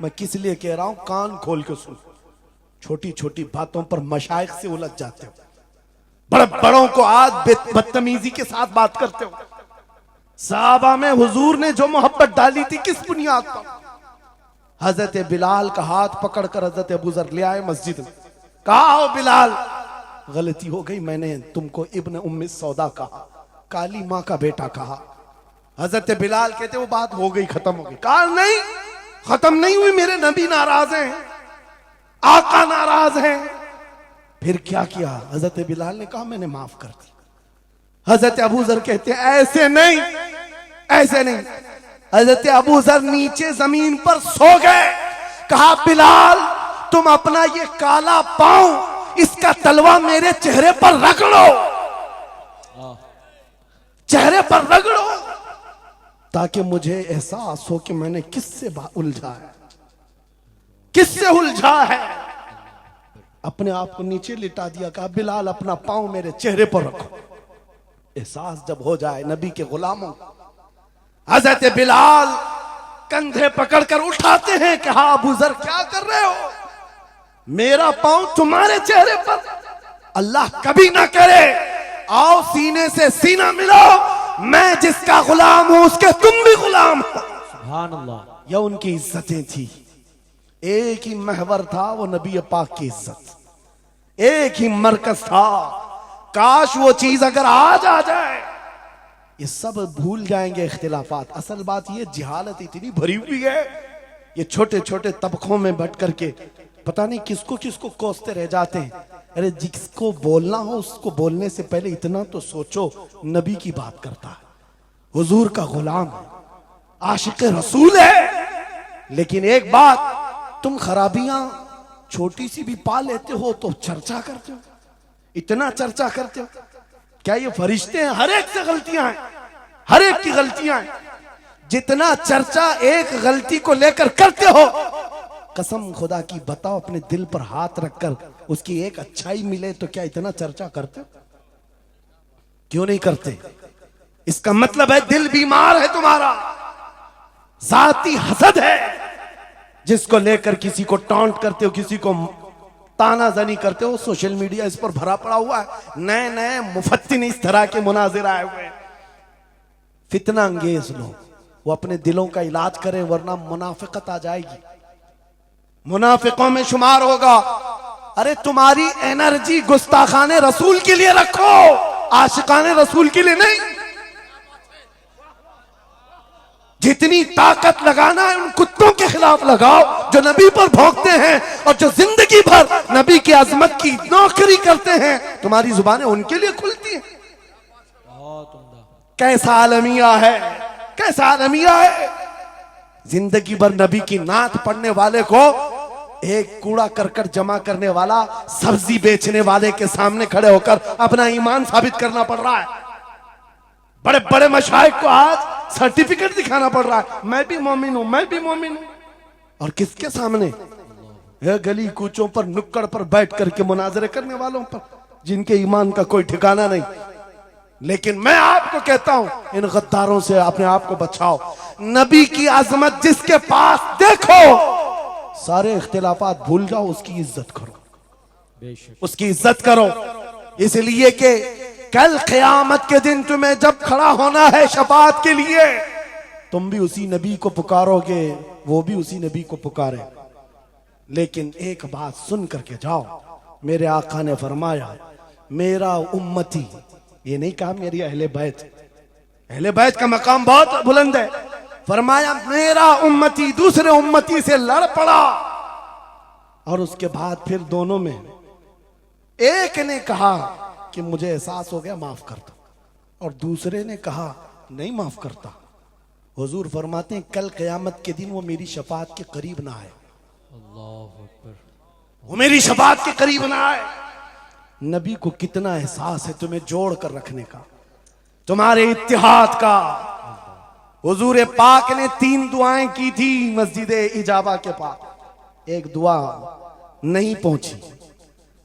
मैं किस लिए कह रहा हूं, कान खोल के सुन। छोटी छोटी बातों पर मशाइख से उलझ जाते हो, बड़े बड़ों को आज बदतमीजी के साथ बात करते हो। साहबा में हुजूर ने जो मोहब्बत डाली थी किस बुनियाद पर? हजरत बिलाल का हाथ पकड़कर हजरत अबू जर ले आए मस्जिद में, कहा हो बिलाल, गलती हो गई, मैंने तुमको इब्न उम्मी सौदा कहा, काली मां का बेटा कहा। हजरत बिलाल कहते वो बात हो गई, खत्म हो गई। कहा नहीं, खत्म नहीं हुई, मेरे नबी नाराज हैं, आका नाराज हैं। फिर क्या किया? हजरत बिलाल ने कहा मैंने माफ कर दी। हजरत अबू जर कहते ऐसे नहीं, ऐसे नहीं। हजरत अबू जर नीचे जमीन पर सो गए। कहा बिलाल, तुम अपना ये काला पांव, इसका तलवा मेरे चेहरे पर रगड़ो, चेहरे पर रगड़ो, ताकि मुझे एहसास हो कि मैंने किससे उलझा है, किससे उलझा है। अपने आप को नीचे लिटा दिया। कहा बिलाल, अपना पांव मेरे चेहरे पर रखो, एहसास जब हो जाए नबी के गुलामों। हजरत बिलाल कंधे पकड़कर उठाते हैं। कहा अबू जर क्या कर रहे हो? मेरा पांव तुम्हारे चेहरे पर, अल्लाह कभी ना करे। आओ सीने से सीना मिलाओ, मैं जिसका गुलाम हूं उसके तुम भी गुलाम हो। सुभान अल्लाह। यह उनकी इज्जतें थी। एक ही महवर था वो नबी पाक की इज्जत, एक ही मरकज था। काश वो चीज अगर आज आ जाए, ये सब भूल जाएंगे इख्तिलाफात। असल बात ये, जिहालत इतनी भरी हुई है, ये छोटे छोटे तबकों में बट करके पता नहीं किसको किसको कोसते रह जाते हैं। अरे जिसको बोलना हो उसको बोलने से पहले इतना तो सोचो, नबी की बात करता है, हुजूर का गुलाम है, आशिक रसूल है। लेकिन एक बात, तुम खराबियां छोटी सी भी पा लेते हो तो चर्चा करते हो, इतना चर्चा करते हो। क्या ये फरिश्ते हैं? हर एक से गलतियां हैं, हर एक की गलतियां हैं। जितना चर्चा एक गलती को लेकर करते हो, कसम खुदा की बताओ, अपने दिल पर हाथ रखकर उसकी एक अच्छाई मिले तो क्या इतना चर्चा करते हो? क्यों नहीं करते? इसका मतलब है दिल बीमार है तुम्हारा, जाती हसद है, जिसको लेकर किसी को टॉन्ट करते हो, किसी को तानाजनी करते हो। सोशल मीडिया इस पर भरा पड़ा हुआ है, नए नए मुफत्तिन इस तरह के मुनाजिर आए हुए हैं। फितना अंगेज लोग, वो अपने दिलों का इलाज करें, वरना मुनाफिकत आ जाएगी, मुनाफिकों में शुमार होगा। अरे तुम्हारी एनर्जी गुस्ताखाने रसूल के लिए रखो, आशिकाने रसूल के लिए नहीं। जितनी ताकत लगाना है उन कुत्तों के खिलाफ लगाओ जो नबी पर भौंकते हैं और जो जिंदगी भर नबी की अजमत की नौकरी करते हैं। तुम्हारी जुबानें उनके लिए खुलती हैं। कैसा आलमिया है, कैसा आलमिया है। जिंदगी भर नबी की नात पढ़ने वाले को एक कूड़ा करकट जमा करने वाला सब्जी बेचने वाले के सामने खड़े होकर अपना ईमान साबित करना पड़ रहा है। बड़े बड़े मशाइख को आज सर्टिफिकेट दिखाना पड़ रहा है, मैं भी मोमिन हूं, मैं भी मोमिन हूं। और किसके सामने? गली कूचों पर नुक्कड़ पर बैठ करके मुनाजरे करने वालों पर, जिनके ईमान का कोई ठिकाना नहीं। लेकिन मैं आपको कहता हूं, इन गद्दारों से अपने आप को बचाओ। नबी की आजमत जिसके पास देखो, सारे इख्तिलाफात भूल जाओ, उसकी इज्जत करो, उसकी इज्जत करो। इसलिए कि कल क़यामत के दिन तुम्हें जब खड़ा होना है शफाअत के लिए, तुम भी उसी नबी को पुकारोगे, वो भी उसी नबी को पुकारे। लेकिन एक बात सुन करके जाओ, मेरे आका ने फरमाया मेरा उम्मती, ये नहीं कहा मेरी अहले बैत, अहले बैत का मकाम बहुत बुलंद है। फरमाया मेरा उम्मती दूसरे उम्मती से लड़ पड़ा, और उसके बाद फिर दोनों में एक ने कहा कि मुझे एहसास हो गया, माफ कर दो, और दूसरे ने कहा नहीं माफ करता। हुजूर फरमाते हैं कल क़यामत के दिन वो मेरी शफाअत के करीब ना आए, वो मेरी शफाअत के करीब ना आए। नबी को कितना एहसास है तुम्हें जोड़ कर रखने का, तुम्हारे इत्तिहाद का। हुजूर पाक ने 3 दुआएं की थी मस्जिद इजाबा के पास, एक दुआ नहीं पहुंची,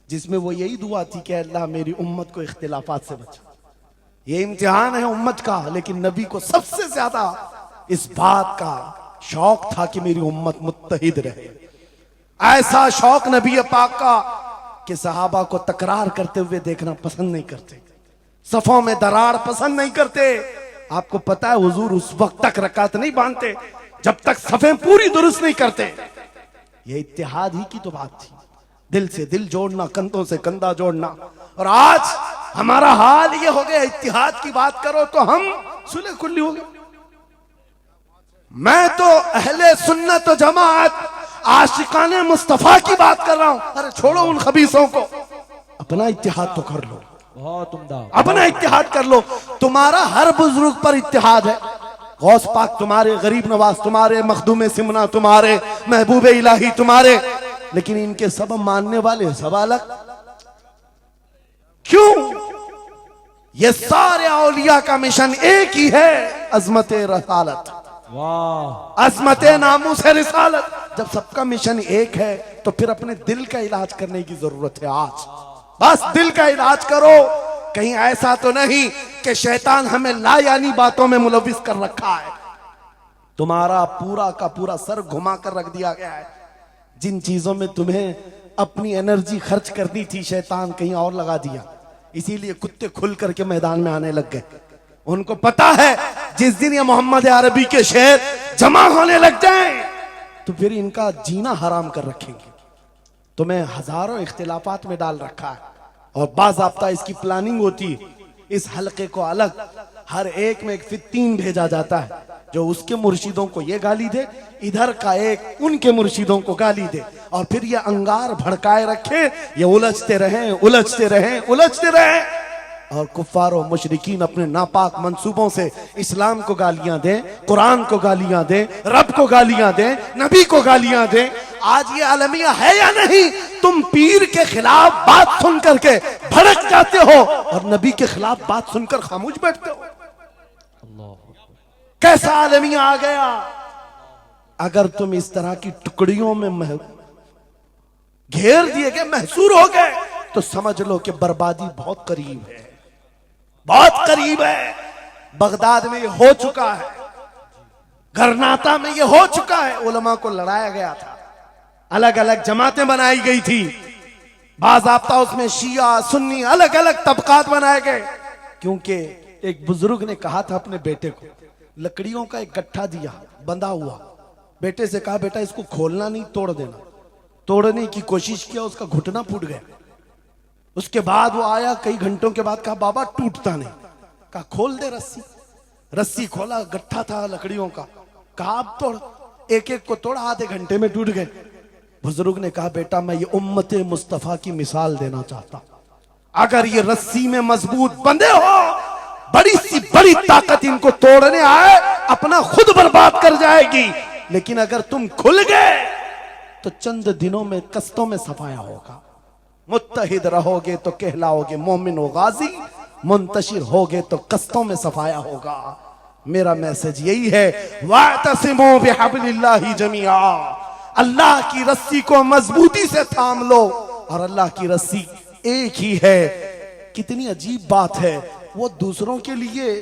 जिसमें वो यही दुआ थी कि अल्लाह मेरी उम्मत को इख्तिलाफात से बचा। ये इम्तिहान है उम्मत का, लेकिन नबी को सबसे ज्यादा इस बात का शौक था कि मेरी उम्मत मुत्तहिद रहे। ऐसा शौक नबी पाक का कि सहाबा को तकरार करते हुए देखना पसंद नहीं करते, सफों में दरार पसंद नहीं करते। आपको पता है हुजूर उस वक्त तक रकात नहीं बांधते जब तक सफें पूरी दुरुस्त नहीं करते। ये इत्तिहाद ही की तो बात थी, दिल से दिल जोड़ना, कंधों से कंधा जोड़ना। और आज हमारा हाल ये हो गया, इत्तिहाद की बात करो तो हम सुलह कुल्ली हो गए। मैं तो अहले सुन्नत व जमात आशिकाने मुस्तफा की बात कर रहा हूं। अरे छोड़ो उन खबीसों को, अपना इत्तिहाद तो कर लो, बहुत उम्दा, अपना इत्तिहाद कर लो। तुम्हारा हर बुजुर्ग पर इत्तिहाद है, गौस पाक तुम्हारे, गरीब नवाज तुम्हारे, मखदूम सिमना तुम्हारे, महबूब इलाही तुम्हारे, लेकिन इनके सब मानने वाले सब अलग। क्यों? ये सारे औलिया का मिशन एक ही है, अजमत रसालत, वाह, अजमत नामूस रिसालत। जब सबका मिशन एक है तो फिर अपने दिल का इलाज करने की जरूरत है। आज बस दिल का इलाज करो। कहीं ऐसा तो नहीं कि शैतान हमें लायानी बातों में मुलविस कर रखा है। तुम्हारा पूरा का पूरा सर घुमा कर रख दिया गया है। जिन चीजों में तुम्हें अपनी एनर्जी खर्च करनी थी, शैतान कहीं और लगा दिया। इसीलिए कुत्ते खुल करके मैदान में आने लग गए। उनको पता है जिस दिन ये मोहम्मद अरबी के शेर जमा होने लग जाएं तो फिर इनका जीना हराम कर रखेंगे। तुम्हें हजारों इख्तिलाफात में डाल रखा है, और बाज़ाब्ता इसकी प्लानिंग होती। इस हलके को अलग हर एक में एक फित्तीन भेजा जाता है जो उसके मुर्शिदों को ये गाली दे, इधर का एक उनके मुर्शिदों को गाली दे, और फिर ये अंगार भड़काए रखे, ये उलझते रहें, उलझते रहें, उलझते रहें। और कुफ्फार और मुशरिकीन अपने नापाक मंसूबों से इस्लाम को गालियां दें, कुरान को गालियां दें, रब को गालियां दें, नबी को गालियां दें। आज ये आलमिया है या नहीं? तुम पीर के खिलाफ बात सुन करके भड़क जाते हो और नबी के खिलाफ बात सुनकर खामोश बैठते हो। कैसा आलमिया आ गया? अगर तुम इस तरह की टुकड़ियों में घेर दिए गए, महसूर हो गए, तो समझ लो कि बर्बादी बहुत करीब है, बहुत करीब है। बगदाद में ये हो चुका है, गरनाता में ये हो चुका है। उलमा को लड़ाया गया था, अलग अलग जमातें बनाई गई थी, बाज़ाब्ता उसमें शिया सुन्नी अलग अलग तबकात बनाए गए। क्योंकि एक बुजुर्ग ने कहा था अपने बेटे को, लकड़ियों का एक गट्ठा दिया बंधा हुआ, बेटे से कहा बेटा इसको खोलना नहीं, तोड़ देना। तोड़ने की कोशिश किया, उसका घुटना फूट गया। उसके बाद वो आया कई घंटों के बाद, कहा बाबा टूटता नहीं। कहा खोल दे रस्सी। रस्सी खोला, गट्ठा था लकड़ियों का। कहा अब तोड़। एक एक को तोड़ा, आधे घंटे में टूट गए। बुजुर्ग ने कहा बेटा मैं ये उम्मत मुस्तफा की मिसाल देना चाहता, अगर ये रस्सी में मजबूत बंधे हो, बड़ी सी बड़ी ताकत इनको तोड़ने आए, अपना खुद बर्बाद कर जाएगी। लेकिन अगर तुम खुल गए तो चंद दिनों में कस्तों में सफाया होगा। मुत्तहिद रहोगे तो कहलाओगे मोमिन व गाजी, मुंतशिर होगे तो कस्तों में सफाया होगा। मेरा मैसेज यही है, वातसिमू बिहब्लिल्लाहि जमीआ, अल्लाह की रस्सी को मजबूती से थाम लो। और अल्लाह की रस्सी एक ही है। कितनी अजीब बात है, वो दूसरों के लिए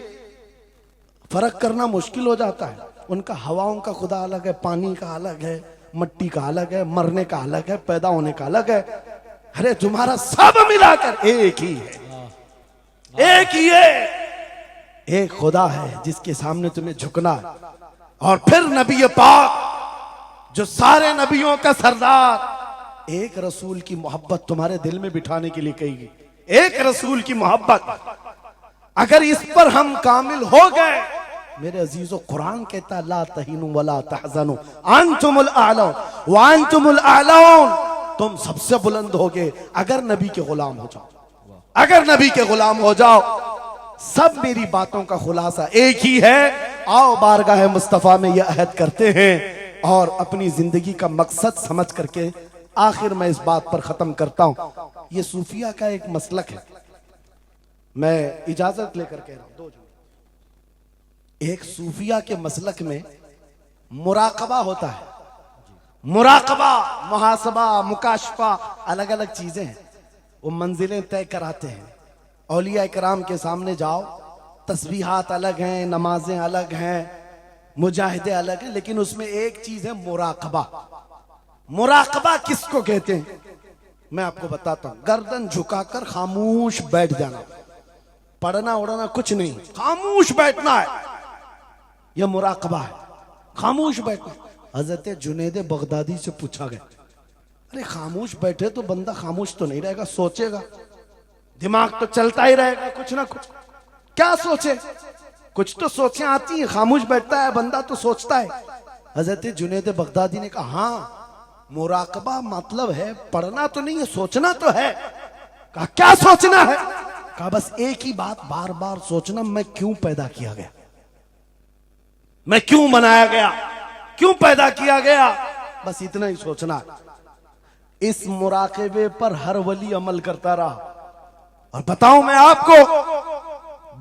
फर्क करना मुश्किल हो जाता है। उनका हवाओं का खुदा अलग है, पानी का अलग है, मिट्टी का अलग है, मरने का अलग है, पैदा होने का अलग है। अरे तुम्हारा सब मिलाकर एक ही है, एक ही है। एक खुदा है जिसके सामने तुम्हें झुकना है। और फिर नबी पाक जो सारे नबियों का सरदार, एक रसूल की मोहब्बत तुम्हारे दिल में बिठाने के लिए कही। एक रसूल की मोहब्बत, अगर इस पर हम कामिल हो गए, मेरे अजीजों, कुरान कहता है ला तहीनु वला तहज़नु अंतुमुल आलौन व अंतुमुल आलौन, तुम सबसे बुलंद होगे अगर नबी के गुलाम हो जाओ। अगर नबी के गुलाम हो जाओ। सब मेरी बातों का खुलासा एक ही है। आओ बारगाह मुस्तफा में यह अहद करते हैं और अपनी जिंदगी का मकसद समझ करके आखिर में इस बात पर खत्म करता हूं। यह सूफिया का एक मसलक है। मैं इजाजत लेकर कह रहा हूं, एक सूफिया के मसलक में मुराकबा होता है। मुराकबा, मुहासबा, मुकाशफा, अलग अलग चीजें हैं। वो मंजिलें तय कराते हैं। औलिया इकराम के सामने जाओ, तस्बीहात अलग हैं, नमाजें अलग हैं, मुजाहिदे अलग हैं, लेकिन उसमें एक चीज है मुराकबा। मुराकबा किसको कहते हैं मैं आपको बताता हूं। गर्दन झुकाकर खामोश बैठ जाना, पढ़ना उड़ना कुछ नहीं, खामोश बैठना है, यह मुराकबा है। खामोश बैठना। हजरत जुनैद बगदादी से पूछा गया, अरे खामोश बैठे तो बंदा खामोश तो नहीं रहेगा, सोचेगा, दिमाग तो चलता ही रहेगा कुछ ना कुछ। क्या सोचे? कुछ तो सोचें आती है। खामोश बैठता है बंदा तो सोचता है। हजरत जुनैद बगदादी ने कहा, हाँ मुराकबा मतलब है पढ़ना तो नहीं है, सोचना तो है। कहा क्या सोचना है? कहा बस एक ही बात बार बार सोचना, मैं क्यों पैदा किया गया, मैं क्यों बनाया गया, क्यों पैदा किया गया, बस इतना ही सोचना। इस मुराकबे पर हर वली अमल करता रहा। और बताऊं मैं आपको,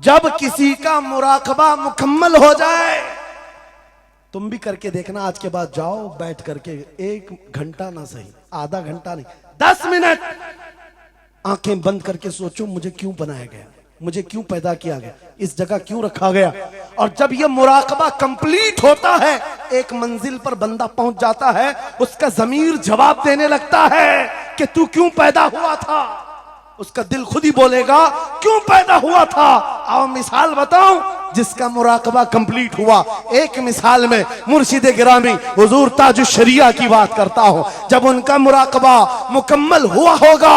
जब किसी का मुराकबा मुकम्मल हो जाए, तुम भी करके देखना, आज के बाद जाओ बैठ करके 1 घंटा ना सही, आधा घंटा नहीं, 10 मिनट आंखें बंद करके सोचो, मुझे क्यों बनाया गया, मुझे क्यों पैदा किया गया, इस जगह क्यों रखा गया। और जब यह मुराकबा कंप्लीट होता है, एक मंजिल पर बंदा पहुंच जाता है, उसका ज़मीर जवाब देने लगता है कि तू क्यों पैदा हुआ था। उसका दिल खुद ही बोलेगा क्यों पैदा हुआ था। आओ मिसाल बताऊं, जिसका मुराकबा कंप्लीट हुआ। एक मिसाल में मुर्शिद गिरामी हुजूर ताजुश शरिया की बात करता हूं। जब उनका मुराकबा मुकम्मल हुआ होगा,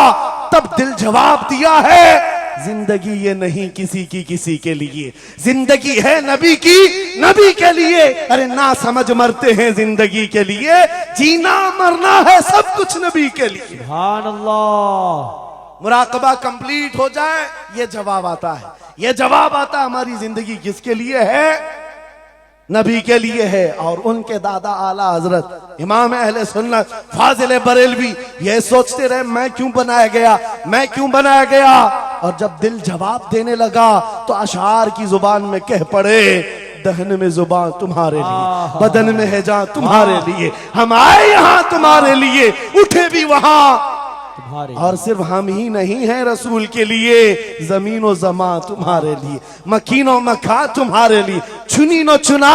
तब दिल जवाब दिया है, जिंदगी ये नहीं किसी की किसी के लिए, जिंदगी है नबी की नबी के लिए। अरे ना समझ मरते हैं जिंदगी के लिए, जीना मरना है सब कुछ नबी के लिए। सुभान अल्लाह। मुराकबा कंप्लीट हो जाए, ये जवाब आता है। ये जवाब आता हमारी जिंदगी किसके लिए है? नबी के लिए है। और उनके दादा आला हजरत इमाम अहले सुन्नत फाजिल बरेलवी ये सोचते रहे, मैं क्यों बनाया गया, मैं क्यों बनाया गया। और जब दिल जवाब देने लगा तो अशार की जुबान में कह पड़े, दहन में जुबान तुम्हारे लिए, बदन में है जान तुम्हारे लिए, हम आए यहाँ तुम्हारे लिए, उठे भी वहां। और सिर्फ हम ही नहीं हैं रसूल के लिए, जमीन और जमा तुम्हारे लिए, मकीन और मका तुम्हारे लिए, चुनी नो चुना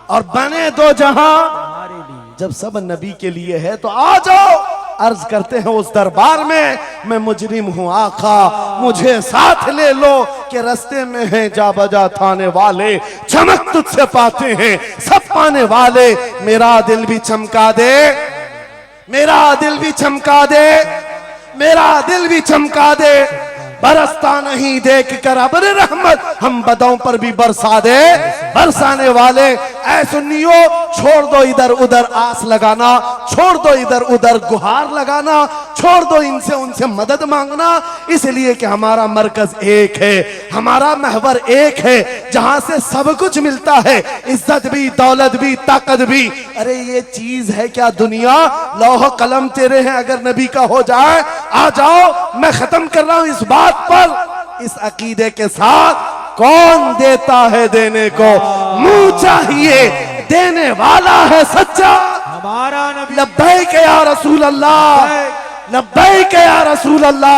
और बने दो जहां। जब सब नबी के लिए है तो आ जाओ, अर्ज करते हैं उस दरबार में, मैं मुजरिम हूं आका मुझे साथ ले लो, कि रास्ते में है जा बजा थाने वाले, चमक तुझसे पाते हैं सब पाने वाले। मेरा दिल भी चमका दे, मेरा दिल भी चमका दे, मेरा दिल भी चमका दे। बरसता नहीं देख कर अब्र रहमत, हम बदों पर भी बरसा दे बरसाने वाले। ऐ सुन्नियों, छोड़ दो इधर उधर आस लगाना, छोड़ दो इधर उधर गुहार लगाना, छोड़ दो इनसे उनसे मदद मांगना, इसलिए कि हमारा मरकज एक है, हमारा महवर एक है, जहां से सब कुछ मिलता है, इज्जत भी, दौलत भी, ताकत भी। अरे ये चीज है क्या दुनिया? लौह कलम तेरे हैं, अगर नबी का हो जाए आ जाओ। मैं खत्म कर रहा हूं इस बात पर, इस अकीदे के साथ, कौन देता है देने को मुंह चाहिए, देने वाला है सच्चा। हमारा नबी लब्बैक या रसूल अल्लाह, लब्बैक या रसूल अल्लाह।